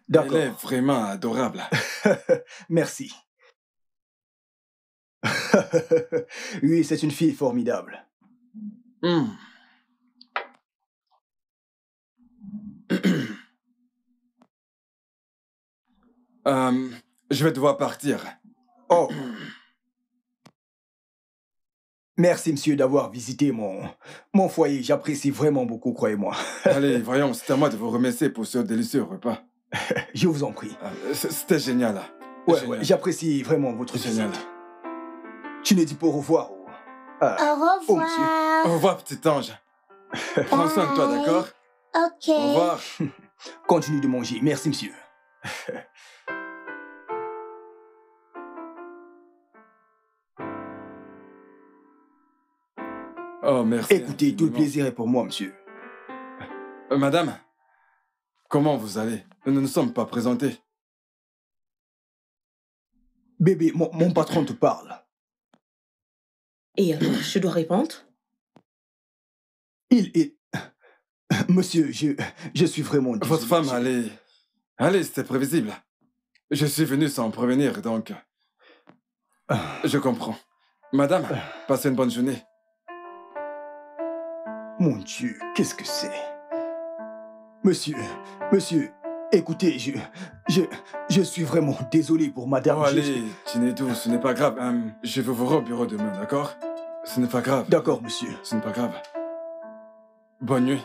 D'accord. Elle est vraiment adorable. Merci. Oui, c'est une fille formidable. Je vais devoir partir. Oh. Merci, monsieur, d'avoir visité mon foyer. J'apprécie vraiment beaucoup, croyez-moi. Allez, voyons, c'est à moi de vous remercier pour ce délicieux repas. Je vous en prie. C'était génial. Ouais, j'apprécie vraiment votre génial. visite. Tu ne dis pas au revoir. Au revoir. Oh, monsieur. Au revoir, petit ange. Prends soin de toi, d'accord? Ok. Au revoir. Continue de manger. Merci, monsieur. Oh, merci. Écoutez, tout le plaisir est pour moi, monsieur. Madame, comment vous allez? Nous ne nous sommes pas présentés. Bébé, mon patron te parle. Et alors, je dois répondre? Monsieur, je suis vraiment désolé. Votre femme, allez, c'était prévisible. Je suis venu sans prévenir, donc... Je comprends. Madame, passez une bonne journée. Mon Dieu, qu'est-ce que c'est? Monsieur, écoutez, je suis vraiment désolé pour madame. Oh, allez, Chinedou, ce n'est pas grave. Je vais vous voir au bureau demain, d'accord? Ce n'est pas grave. D'accord, monsieur. Ce n'est pas grave. Bonne nuit.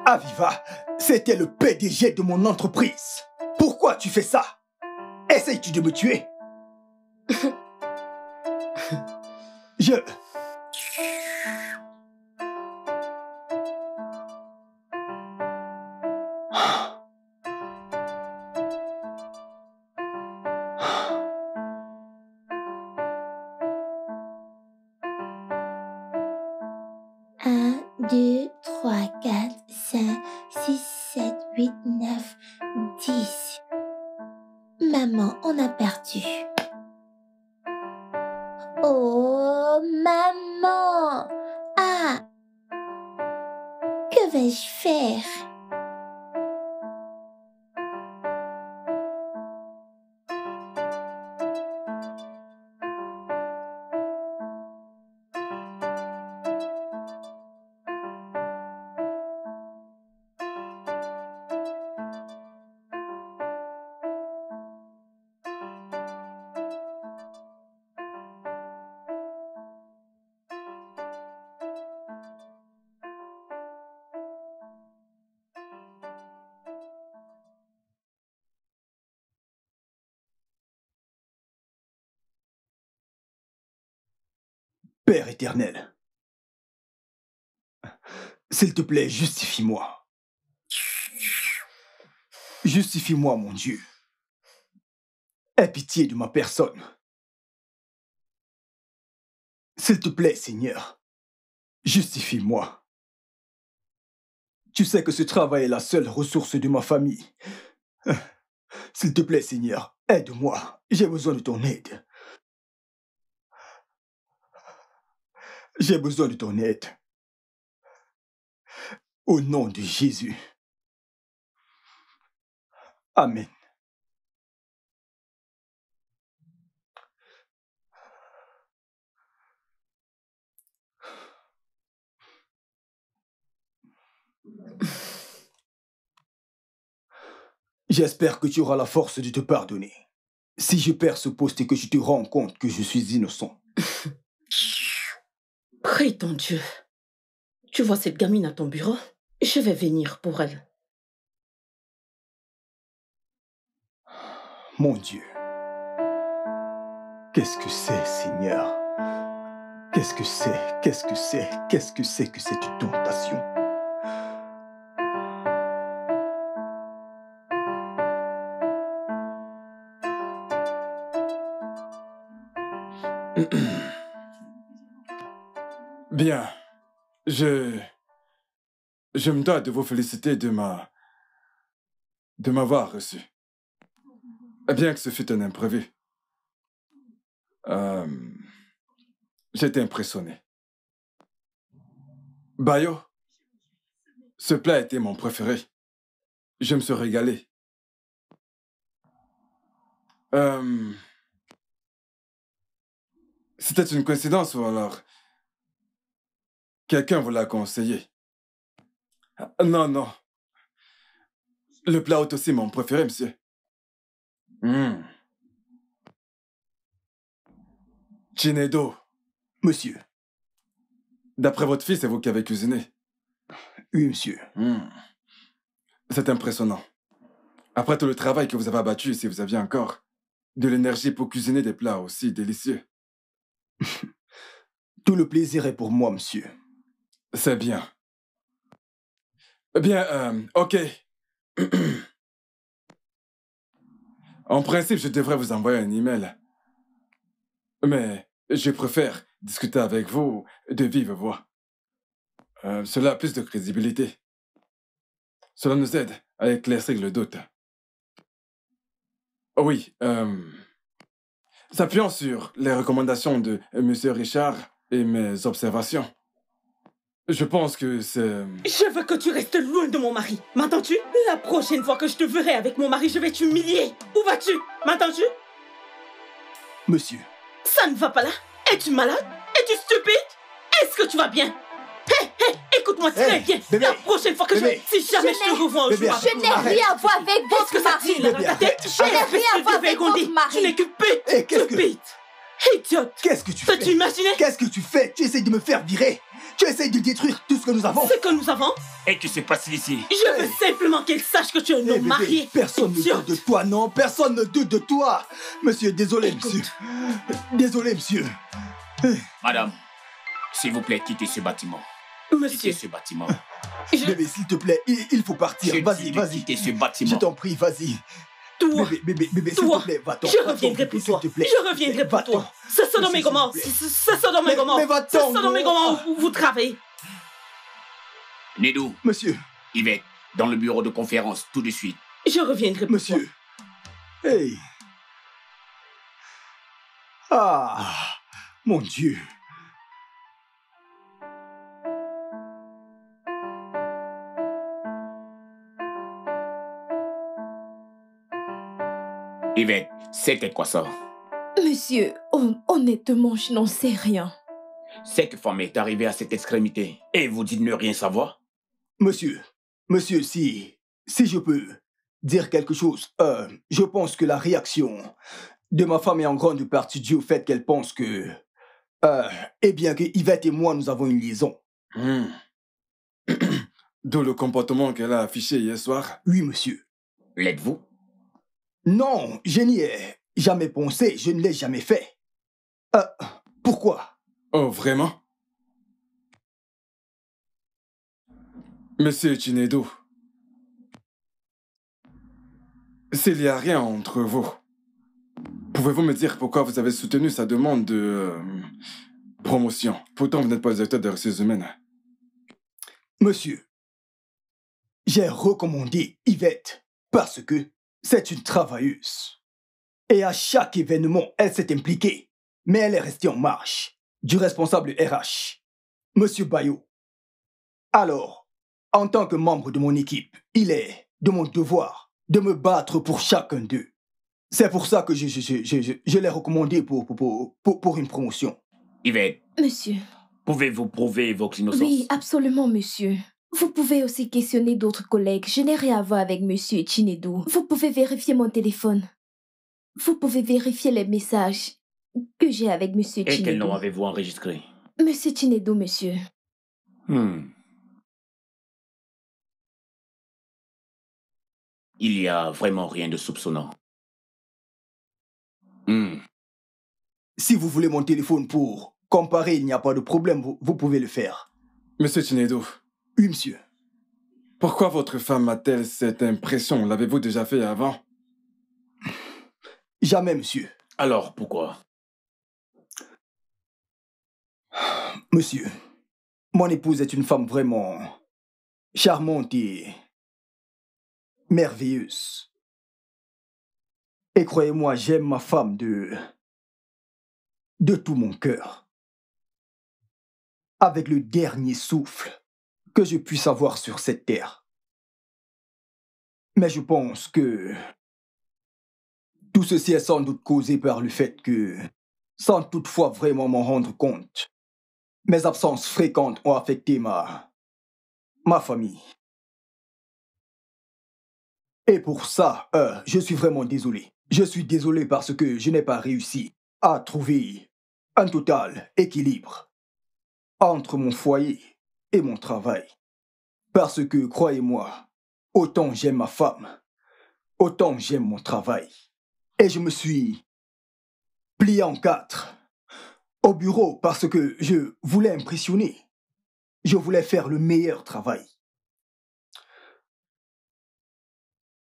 Aviva, c'était le PDG de mon entreprise. Pourquoi tu fais ça? Essayes-tu de me tuer? Un, 2, 3, 4, 5, 6, 7, 8, 9, 10. Maman, on a perdu. Oh, maman! Ah! Que vais-je faire? Père éternel, s'il te plaît, justifie-moi. Justifie-moi, mon Dieu. Aie pitié de ma personne. S'il te plaît, Seigneur, justifie-moi. Tu sais que ce travail est la seule ressource de ma famille. S'il te plaît, Seigneur, aide-moi. J'ai besoin de ton aide. J'ai besoin de ton aide. Au nom de Jésus. Amen. J'espère que tu auras la force de te pardonner. Si je perds ce poste et que tu te rends compte que je suis innocent. Prie ton Dieu. Tu vois cette gamine à ton bureau? Je vais venir pour elle. Mon Dieu. Qu'est-ce que c'est, Seigneur? Qu'est-ce que c'est? Qu'est-ce que c'est? Qu'est-ce que c'est que cette tentation? Bien. Je me dois de vous féliciter de m'avoir reçu. Bien que ce fût un imprévu. J'étais impressionné. Bayo, ce plat était mon préféré. Je me suis régalé. C'était une coïncidence ou alors quelqu'un vous l'a conseillé? Non, non. Le plat est aussi mon préféré, monsieur. Chinedo. Monsieur. D'après votre fils, c'est vous qui avez cuisiné? Oui, monsieur. C'est impressionnant. Après tout le travail que vous avez abattu, si vous aviez encore de l'énergie pour cuisiner des plats aussi délicieux. Tout le plaisir est pour moi, monsieur. C'est bien. Bien, ok. En principe, je devrais vous envoyer un email. Mais je préfère discuter avec vous de vive voix. Cela a plus de crédibilité. Cela nous aide à éclaircir le doute. Oui, s'appuyant sur les recommandations de M. Richard et mes observations, je pense que c'est... Je veux que tu restes loin de mon mari. M'entends-tu? La prochaine fois que je te verrai avec mon mari, je vais t'humilier. Où vas-tu? M'entends-tu? Monsieur. Ça ne va pas là? Es-tu malade? Es-tu stupide? Est-ce que tu vas bien? Hé, écoute-moi très bien. Bébé, la prochaine fois que bébé, si jamais je te revois un jour avec Je n'ai rien à voir avec votre mari. Est-ce que ça tire dans ta tête? Je n'ai rien à voir avec votre mari. Tu n'es que bête. Stupide. Idiote. Qu'est-ce que tu fais? Peux-tu imaginer? Qu'est-ce que tu fais? Tu essayes de me faire virer. Tu essayes de détruire tout ce que nous avons. Ce que nous avons? Et que se passe ici? Je veux simplement qu'elle sache que tu es un homme marié. Personne ne doute de toi, non. Personne ne doute de toi. Monsieur, désolé, monsieur. Désolé, monsieur. Madame, s'il vous plaît, quittez ce bâtiment. Monsieur. Quittez ce bâtiment. Bébé, s'il te plaît, il faut partir. Vas-y, vas-y. Quittez ce bâtiment. Je t'en prie, vas-y. Toi, bébé, s'il te plaît, va-t'en. Je reviendrai pour toi. Je reviendrai pour toi. C'est Sodome et Gomorrhe. C'est Sodome et Gomorrhe. Mais va-t'en. C'est Sodome et Gomorrhe où vous travaillez. Nedou. Monsieur. Yvette, dans le bureau de conférence, tout de suite. Je reviendrai pour Monsieur. Hey. Ah, mon Dieu. Yvette, c'était quoi ça? Monsieur, honnêtement, je n'en sais rien. Cette femme est arrivée à cette extrémité et vous dites ne rien savoir? Monsieur, si je peux dire quelque chose, je pense que la réaction de ma femme est en grande partie due au fait qu'elle pense que, eh bien que Yvette et moi, nous avons une liaison. D'où le comportement qu'elle a affiché hier soir? Oui, monsieur. L'êtes-vous? Non, je n'y ai jamais pensé, je ne l'ai jamais fait. Pourquoi? Oh, vraiment? Monsieur Chinedo, s'il n'y a rien entre vous, pouvez-vous me dire pourquoi vous avez soutenu sa demande de promotion? Pourtant, vous n'êtes pas le directeur des ressources humaines. Monsieur, j'ai recommandé Yvette parce que c'est une travailleuse. Et à chaque événement, elle s'est impliquée. Mais elle est restée en marche du responsable RH. Monsieur Bayo, alors, en tant que membre de mon équipe, il est de mon devoir de me battre pour chacun d'eux. C'est pour ça que je l'ai recommandé pour une promotion. Yvette. Monsieur. Pouvez-vous prouver votre innocence? Oui, absolument, monsieur. Vous pouvez aussi questionner d'autres collègues. Je n'ai rien à voir avec monsieur Chinedu. Vous pouvez vérifier mon téléphone. Vous pouvez vérifier les messages que j'ai avec monsieur Chinedu. Et quel nom avez-vous enregistré? Monsieur Chinedu, monsieur. Il y a vraiment rien de soupçonnant. Si vous voulez mon téléphone pour comparer, il n'y a pas de problème, vous pouvez le faire. Monsieur Chinedu. Oui, monsieur. Pourquoi votre femme a-t-elle cette impression? L'avez-vous déjà fait avant? Jamais, monsieur. Alors, pourquoi? Monsieur, mon épouse est une femme vraiment charmante et merveilleuse. Et croyez-moi, j'aime ma femme de tout mon cœur. Avec le dernier souffle que je puisse avoir sur cette terre. Mais je pense que tout ceci est sans doute causé par le fait que, sans toutefois vraiment m'en rendre compte, mes absences fréquentes ont affecté ma famille. Et pour ça, je suis vraiment désolé. Je suis désolé parce que je n'ai pas réussi à trouver un total équilibre entre mon foyer et mon travail. Parce que, croyez-moi, autant j'aime ma femme, autant j'aime mon travail. Et je me suis plié en 4 au bureau parce que je voulais impressionner. Je voulais faire le meilleur travail.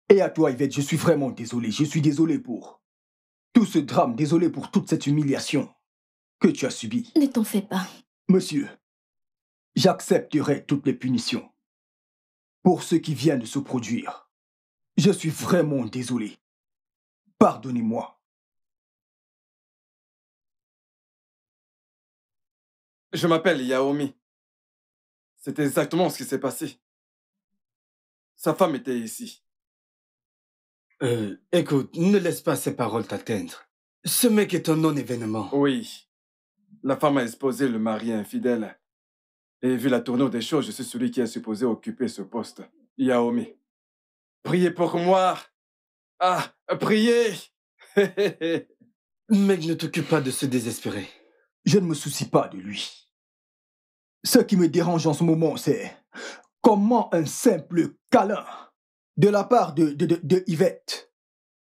Et à toi, Yvette, je suis vraiment désolé. Je suis désolé pour tout ce drame, désolé pour toute cette humiliation que tu as subie. Ne t'en fais pas. Monsieur, j'accepterai toutes les punitions pour ce qui vient de se produire. Je suis vraiment désolé. Pardonnez-moi. Je m'appelle Yaomi. C'est exactement ce qui s'est passé. Sa femme était ici. Écoute, ne laisse pas ces paroles t'atteindre. Ce mec est un non-événement. Oui. La femme a exposé le mari infidèle. Et vu la tournure des choses, je suis celui qui est supposé occuper ce poste. Yaomi. Priez pour moi. Ah, priez. Mec, ne t'occupe pas de se désespérer. Je ne me soucie pas de lui. Ce qui me dérange en ce moment, c'est comment un simple câlin de la part de Yvette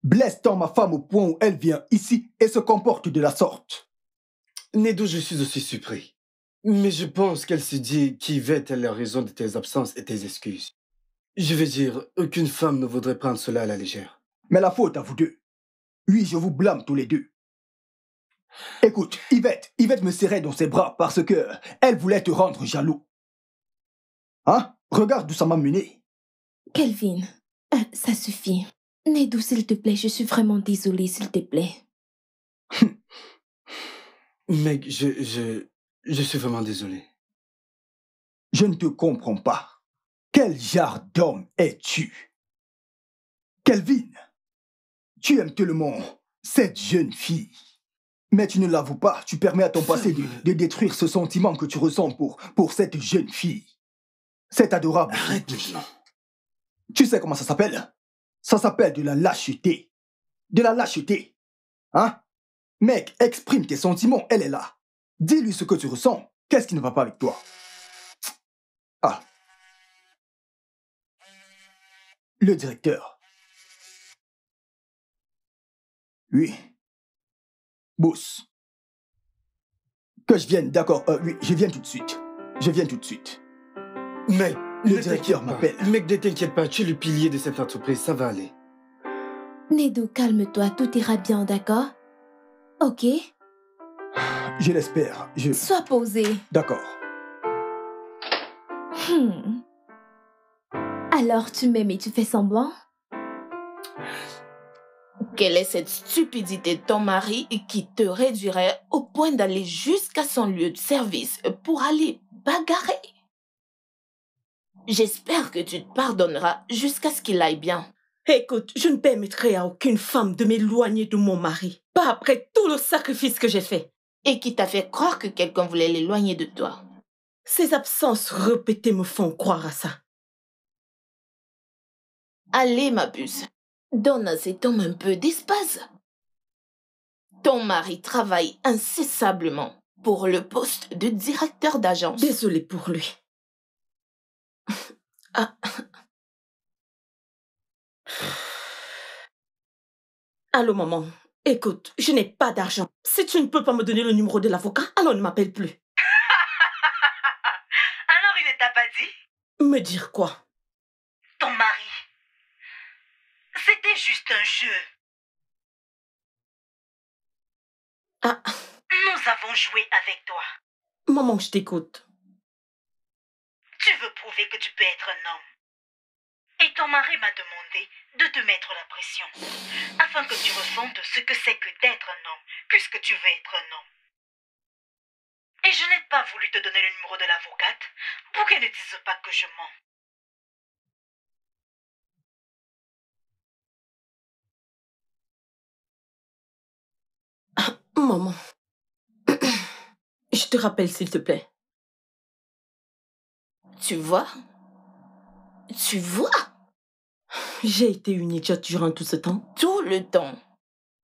blesse tant ma femme au point où elle vient ici et se comporte de la sorte. Nedo, je suis aussi surpris. Mais je pense qu'elle se dit qu'Yvette est la raison de tes absences et tes excuses. Je veux dire, aucune femme ne voudrait prendre cela à la légère. Mais la faute à vous deux. Oui, je vous blâme tous les deux. Écoute, Yvette me serrait dans ses bras parce que elle voulait te rendre jaloux. Hein? Regarde d'où ça m'a mené. Kelvin, ça suffit. Nedu, s'il te plaît, je suis vraiment désolée, s'il te plaît. Mec, je suis vraiment désolé. Je ne te comprends pas. Quel genre d'homme es-tu? Kelvin, tu aimes tellement cette jeune fille. Mais tu ne l'avoues pas, tu permets à ton passé de détruire ce sentiment que tu ressens pour cette jeune fille. Cette adorable. Arrête maintenant. Tu sais comment ça s'appelle? Ça s'appelle de la lâcheté. De la lâcheté. Hein? Mec, exprime tes sentiments, elle est là. Dis-lui ce que tu ressens. Qu'est-ce qui ne va pas avec toi? Ah. Le directeur. Oui. Boss. Que je vienne, d'accord. Oui, je viens tout de suite. Je viens tout de suite. Mec, le directeur m'appelle. Mec, ne t'inquiète pas, tu es le pilier de cette entreprise, ça va aller. Nedu, calme-toi, tout ira bien, d'accord? Ok? Je l'espère. Sois posé. D'accord. Alors, tu m'aimes et tu fais semblant? Quelle est cette stupidité de ton mari qui te réduirait au point d'aller jusqu'à son lieu de service pour aller bagarré. J'espère que tu te pardonneras jusqu'à ce qu'il aille bien. Écoute, je ne permettrai à aucune femme de m'éloigner de mon mari. Pas après tout le sacrifice que j'ai fait. Et qui t'a fait croire que quelqu'un voulait l'éloigner de toi. Ces absences répétées me font croire à ça. Allez, ma puce, donne à cet homme un peu d'espace. Ton mari travaille incessablement pour le poste de directeur d'agence. Désolée pour lui. Ah. Allô, maman. Écoute, je n'ai pas d'argent. Si tu ne peux pas me donner le numéro de l'avocat, alors ne m'appelle plus. Alors il ne t'a pas dit? Me dire quoi? Ton mari. C'était juste un jeu. Ah. Nous avons joué avec toi. Maman, je t'écoute. Tu veux prouver que tu peux être un homme. Et ton mari m'a demandé de te mettre la pression, afin que tu ressentes ce que c'est que d'être un homme, puisque tu veux être un homme. Et je n'ai pas voulu te donner le numéro de l'avocate pour qu'elle ne dise pas que je mens. Maman, je te rappelle s'il te plaît. Tu vois? Tu vois? J'ai été une idiote durant tout ce temps. Tout le temps.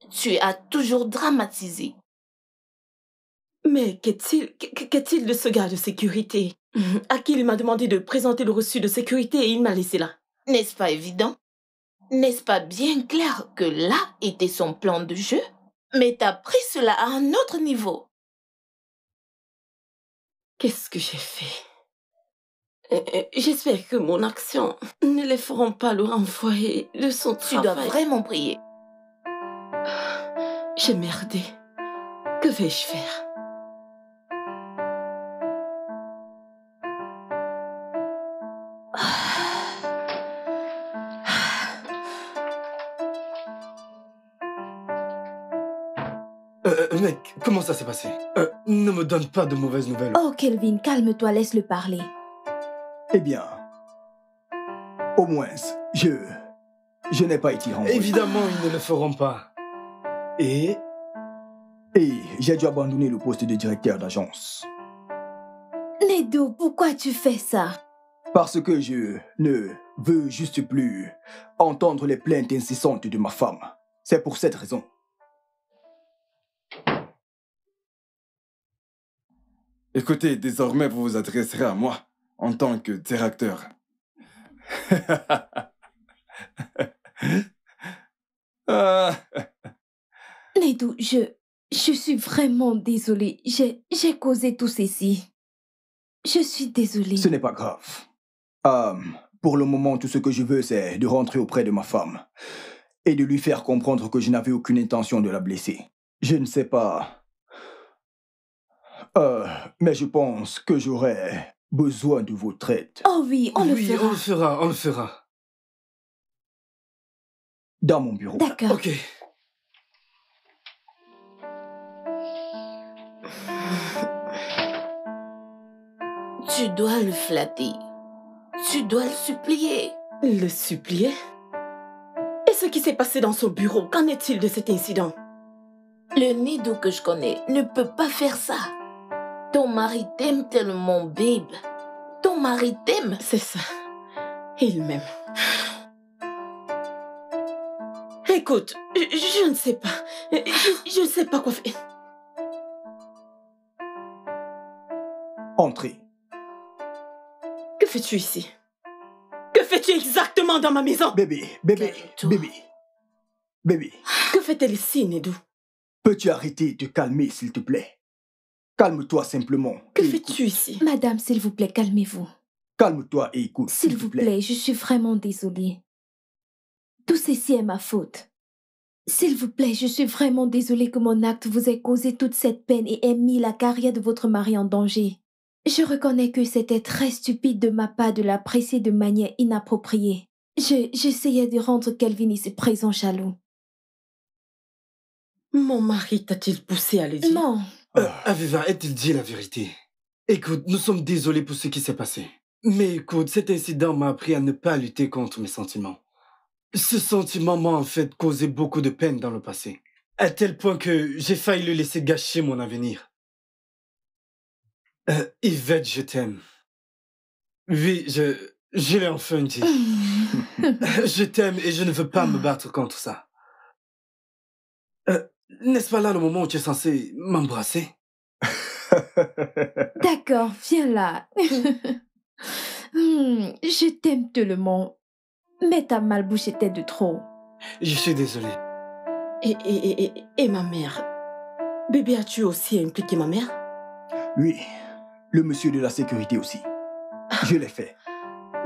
Tu as toujours dramatisé. Mais qu'est-il de ce gars de sécurité à qui il m'a demandé de présenter le reçu de sécurité et il m'a laissé là? N'est-ce pas évident? N'est-ce pas bien clair que là était son plan de jeu? Mais t'as pris cela à un autre niveau. Qu'est-ce que j'ai fait? J'espère que mon action ne les feront pas le renvoyer de son travail. Tu dois vraiment prier. J'ai merdé. Que vais-je faire? Mec, comment ça s'est passé? Ne me donne pas de mauvaises nouvelles. Oh, Kelvin, calme-toi, laisse-le parler. Eh bien, au moins, je n'ai pas été renvoyé. Évidemment, ils ne le feront pas. Et j'ai dû abandonner le poste de directeur d'agence. Nedo, pourquoi tu fais ça? Parce que je ne veux juste plus entendre les plaintes incessantes de ma femme. C'est pour cette raison. Écoutez, désormais, vous vous adresserez à moi en tant que directeur. Nedo, je suis vraiment désolée. J'ai causé tout ceci. Je suis désolée. Ce n'est pas grave. Pour le moment, tout ce que je veux, c'est de rentrer auprès de ma femme et de lui faire comprendre que je n'avais aucune intention de la blesser. Je ne sais pas... mais je pense que j'aurais besoin de votre aide. Oh oui, on le fera. On le fera. Dans mon bureau. D'accord. Ok. Tu dois le flatter. Tu dois le supplier. Le supplier? Et ce qui s'est passé dans son bureau, qu'en est-il de cet incident? Le Nedo que je connais ne peut pas faire ça. Ton mari t'aime tellement, babe. Ton mari t'aime. C'est ça. Il m'aime. Écoute, je ne sais pas. Je ne sais pas quoi faire. Entrez. Que fais-tu ici? Que fais-tu exactement dans ma maison? Bébé. Que fait-elle ici, Nedo? Peux-tu arrêter de te calmer, s'il te plaît? Calme-toi simplement. Que fais-tu ici? Madame, s'il vous plaît, calmez-vous. Calme-toi et écoute. S'il vous plaît, je suis vraiment désolée. Tout ceci est ma faute. S'il vous plaît, je suis vraiment désolée que mon acte vous ait causé toute cette peine et ait mis la carrière de votre mari en danger. Je reconnais que c'était très stupide de ma part de l'apprécier de manière inappropriée. J'essayais de rendre Kelvin ici présent jaloux. Mon mari t'a-t-il poussé à le dire? Non. Aviva, a-t-il dit la vérité? Écoute, nous sommes désolés pour ce qui s'est passé. Mais écoute, cet incident m'a appris à ne pas lutter contre mes sentiments. Ce sentiment m'a en fait causé beaucoup de peine dans le passé. À tel point que j'ai failli le laisser gâcher mon avenir. Yvette, je t'aime. Oui, je l'ai enfin dit. Je t'aime et je ne veux pas me battre contre ça. N'est-ce pas là le moment où tu es censé m'embrasser? D'accord, viens là. Je t'aime tellement. Mais ta malbouche était de trop. Je suis désolé. Et ma mère? Bébé, as-tu aussi impliqué ma mère? Oui, le monsieur de la sécurité aussi. Je l'ai fait.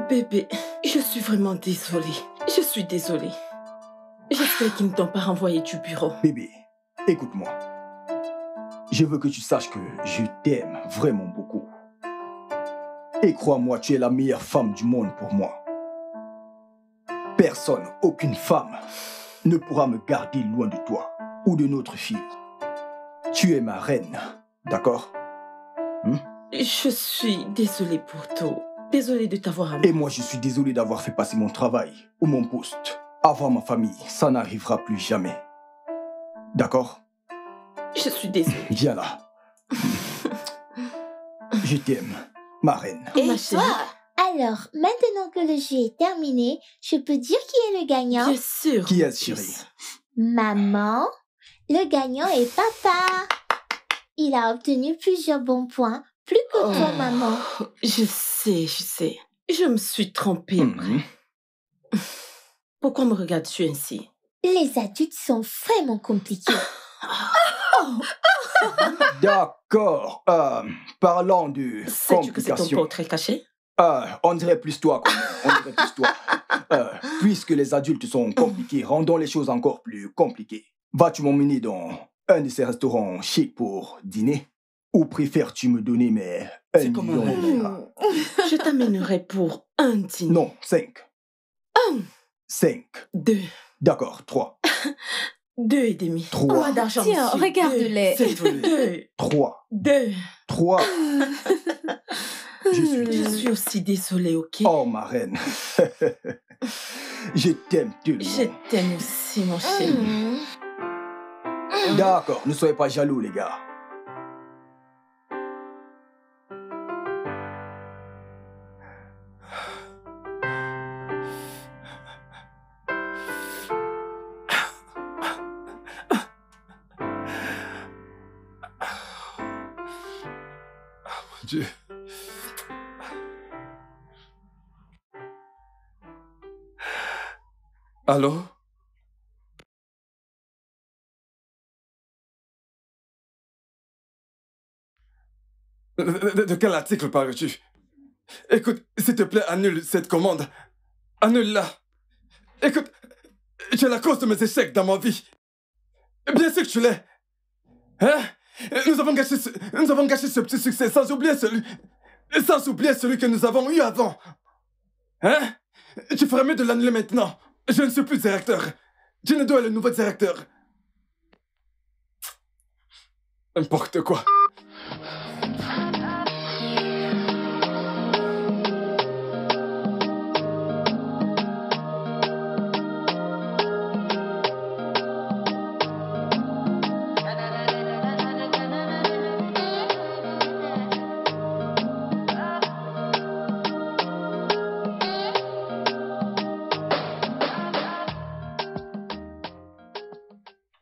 Bébé, je suis vraiment désolée. Je suis désolée. J'espère qu'ils ne t'ont pas renvoyé du bureau. Bébé, écoute-moi. Je veux que tu saches que je t'aime vraiment beaucoup. Et crois-moi, tu es la meilleure femme du monde pour moi. Personne, aucune femme, ne pourra me garder loin de toi ou de notre fille. Tu es ma reine, d'accord? Je suis désolée pour tout. Désolée de t'avoir amené. Et moi, je suis désolé d'avoir fait passer mon travail ou mon poste. Avoir ma famille, ça n'arrivera plus jamais. D'accord? Je suis désolée. Viens là. Je t'aime, ma reine. Et toi? Alors, maintenant que le jeu est terminé, je peux dire qui est le gagnant? Bien sûr. Qui est-ce, chérie? Maman. Le gagnant est papa. Il a obtenu plusieurs bons points, plus que toi, maman. Je sais. Je me suis trompée. Pourquoi me regardes-tu ainsi? Les adultes sont vraiment compliqués. D'accord. Parlant de Sais-tu que c'est ton portrait caché? On dirait plus toi, quoi. On dirait plus toi. Puisque les adultes sont compliqués, rendons les choses encore plus compliquées. Vas-tu m'emmener dans un de ces restaurants chics pour dîner? Ou préfères-tu me donner mes 1 million de livres? Je t'amènerai pour un dîner. Non, 5. 5. 2. D'accord, 3. 2,5. 3. Pas d'argent, Tiens, monsieur. regarde-les. 2. 3. 2. 3. Je suis aussi désolée, ok? Oh, ma reine. Je t'aime tellement. Je t'aime aussi, mon chéri. D'accord, ne soyez pas jaloux, les gars. Dieu. Allô? De quel article parles-tu? Écoute, s'il te plaît, annule cette commande. Annule-la. Écoute, tu es la cause de mes échecs dans ma vie. Bien sûr que tu l'es. Hein? Nous avons gâché ce petit succès sans oublier celui que nous avons eu avant. Hein? Tu ferais mieux de l'annuler maintenant. Je ne suis plus directeur. Jinedo est le nouveau directeur. N'importe quoi.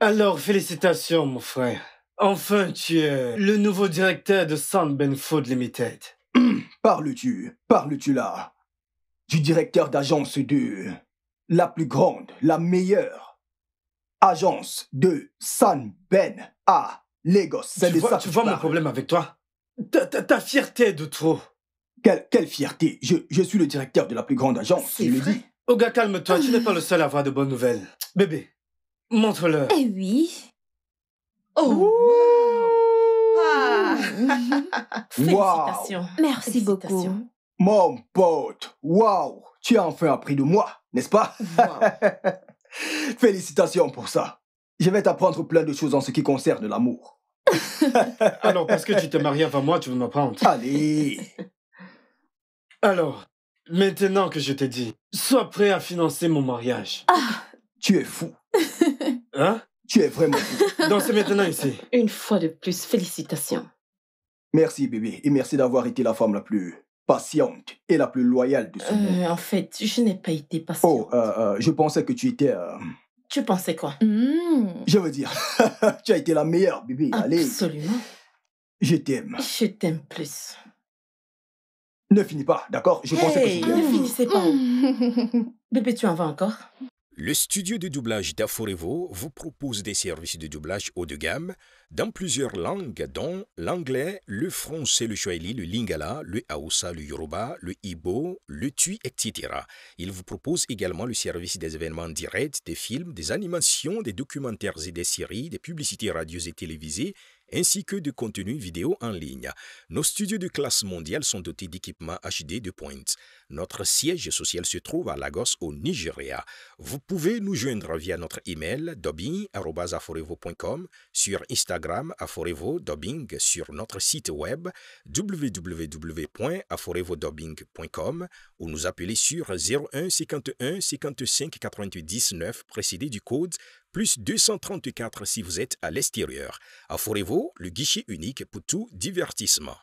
Alors, félicitations, mon frère. Enfin, tu es le nouveau directeur de Sound Ben Food Limited. Parles-tu là du directeur d'agence de la plus grande, la meilleure agence de San Ben à Lagos? Tu vois mon problème avec toi? Ta fierté de trop. Quelle fierté? Je suis le directeur de la plus grande agence, je le dis. Oga, calme-toi, tu n'es pas le seul à avoir de bonnes nouvelles. Bébé, montre-leur. Eh oui. Oh! Félicitations. Merci beaucoup. Mon pote, waouh, tu as enfin appris de moi, n'est-ce pas? Félicitations pour ça. Je vais t'apprendre plein de choses en ce qui concerne l'amour. Alors, parce que tu t'es marié avant moi, tu veux m'apprendre. Allez. Alors, maintenant que je t'ai dit, sois prêt à financer mon mariage. Tu es fou. Hein? Tu es vraiment fou. Donc c'est maintenant ici. Une fois de plus, félicitations. Merci, bébé. Et merci d'avoir été la femme la plus patiente et la plus loyale de ce monde. En fait, je n'ai pas été patiente. Oh, je pensais que tu étais... Tu pensais quoi? Je veux dire, tu as été la meilleure, bébé. Allez. Absolument. Je t'aime. Je t'aime plus. Ne finis pas, d'accord? Je pensais que Hey, c'était... ne finissez pas. Bébé, tu en vas encore? Le studio de doublage d'Aforevo vous propose des services de doublage haut de gamme dans plusieurs langues, dont l'anglais, le français, le swahili, le lingala, le hausa, le yoruba, le igbo, le tui, etc. Il vous propose également le service des événements directs, des films, des animations, des documentaires et des séries, des publicités radios et télévisées, ainsi que de contenus vidéo en ligne. Nos studios de classe mondiale sont dotés d'équipements HD de pointe. Notre siège social se trouve à Lagos, au Nigeria. Vous pouvez nous joindre via notre email dubbing@aforevo.com, sur Instagram aforevo-dubbing, sur notre site web www.aforevodubbing.com ou nous appeler sur 01 51 55 88 19 précédé du code plus 234 si vous êtes à l'extérieur. Aforevo, le guichet unique pour tout divertissement.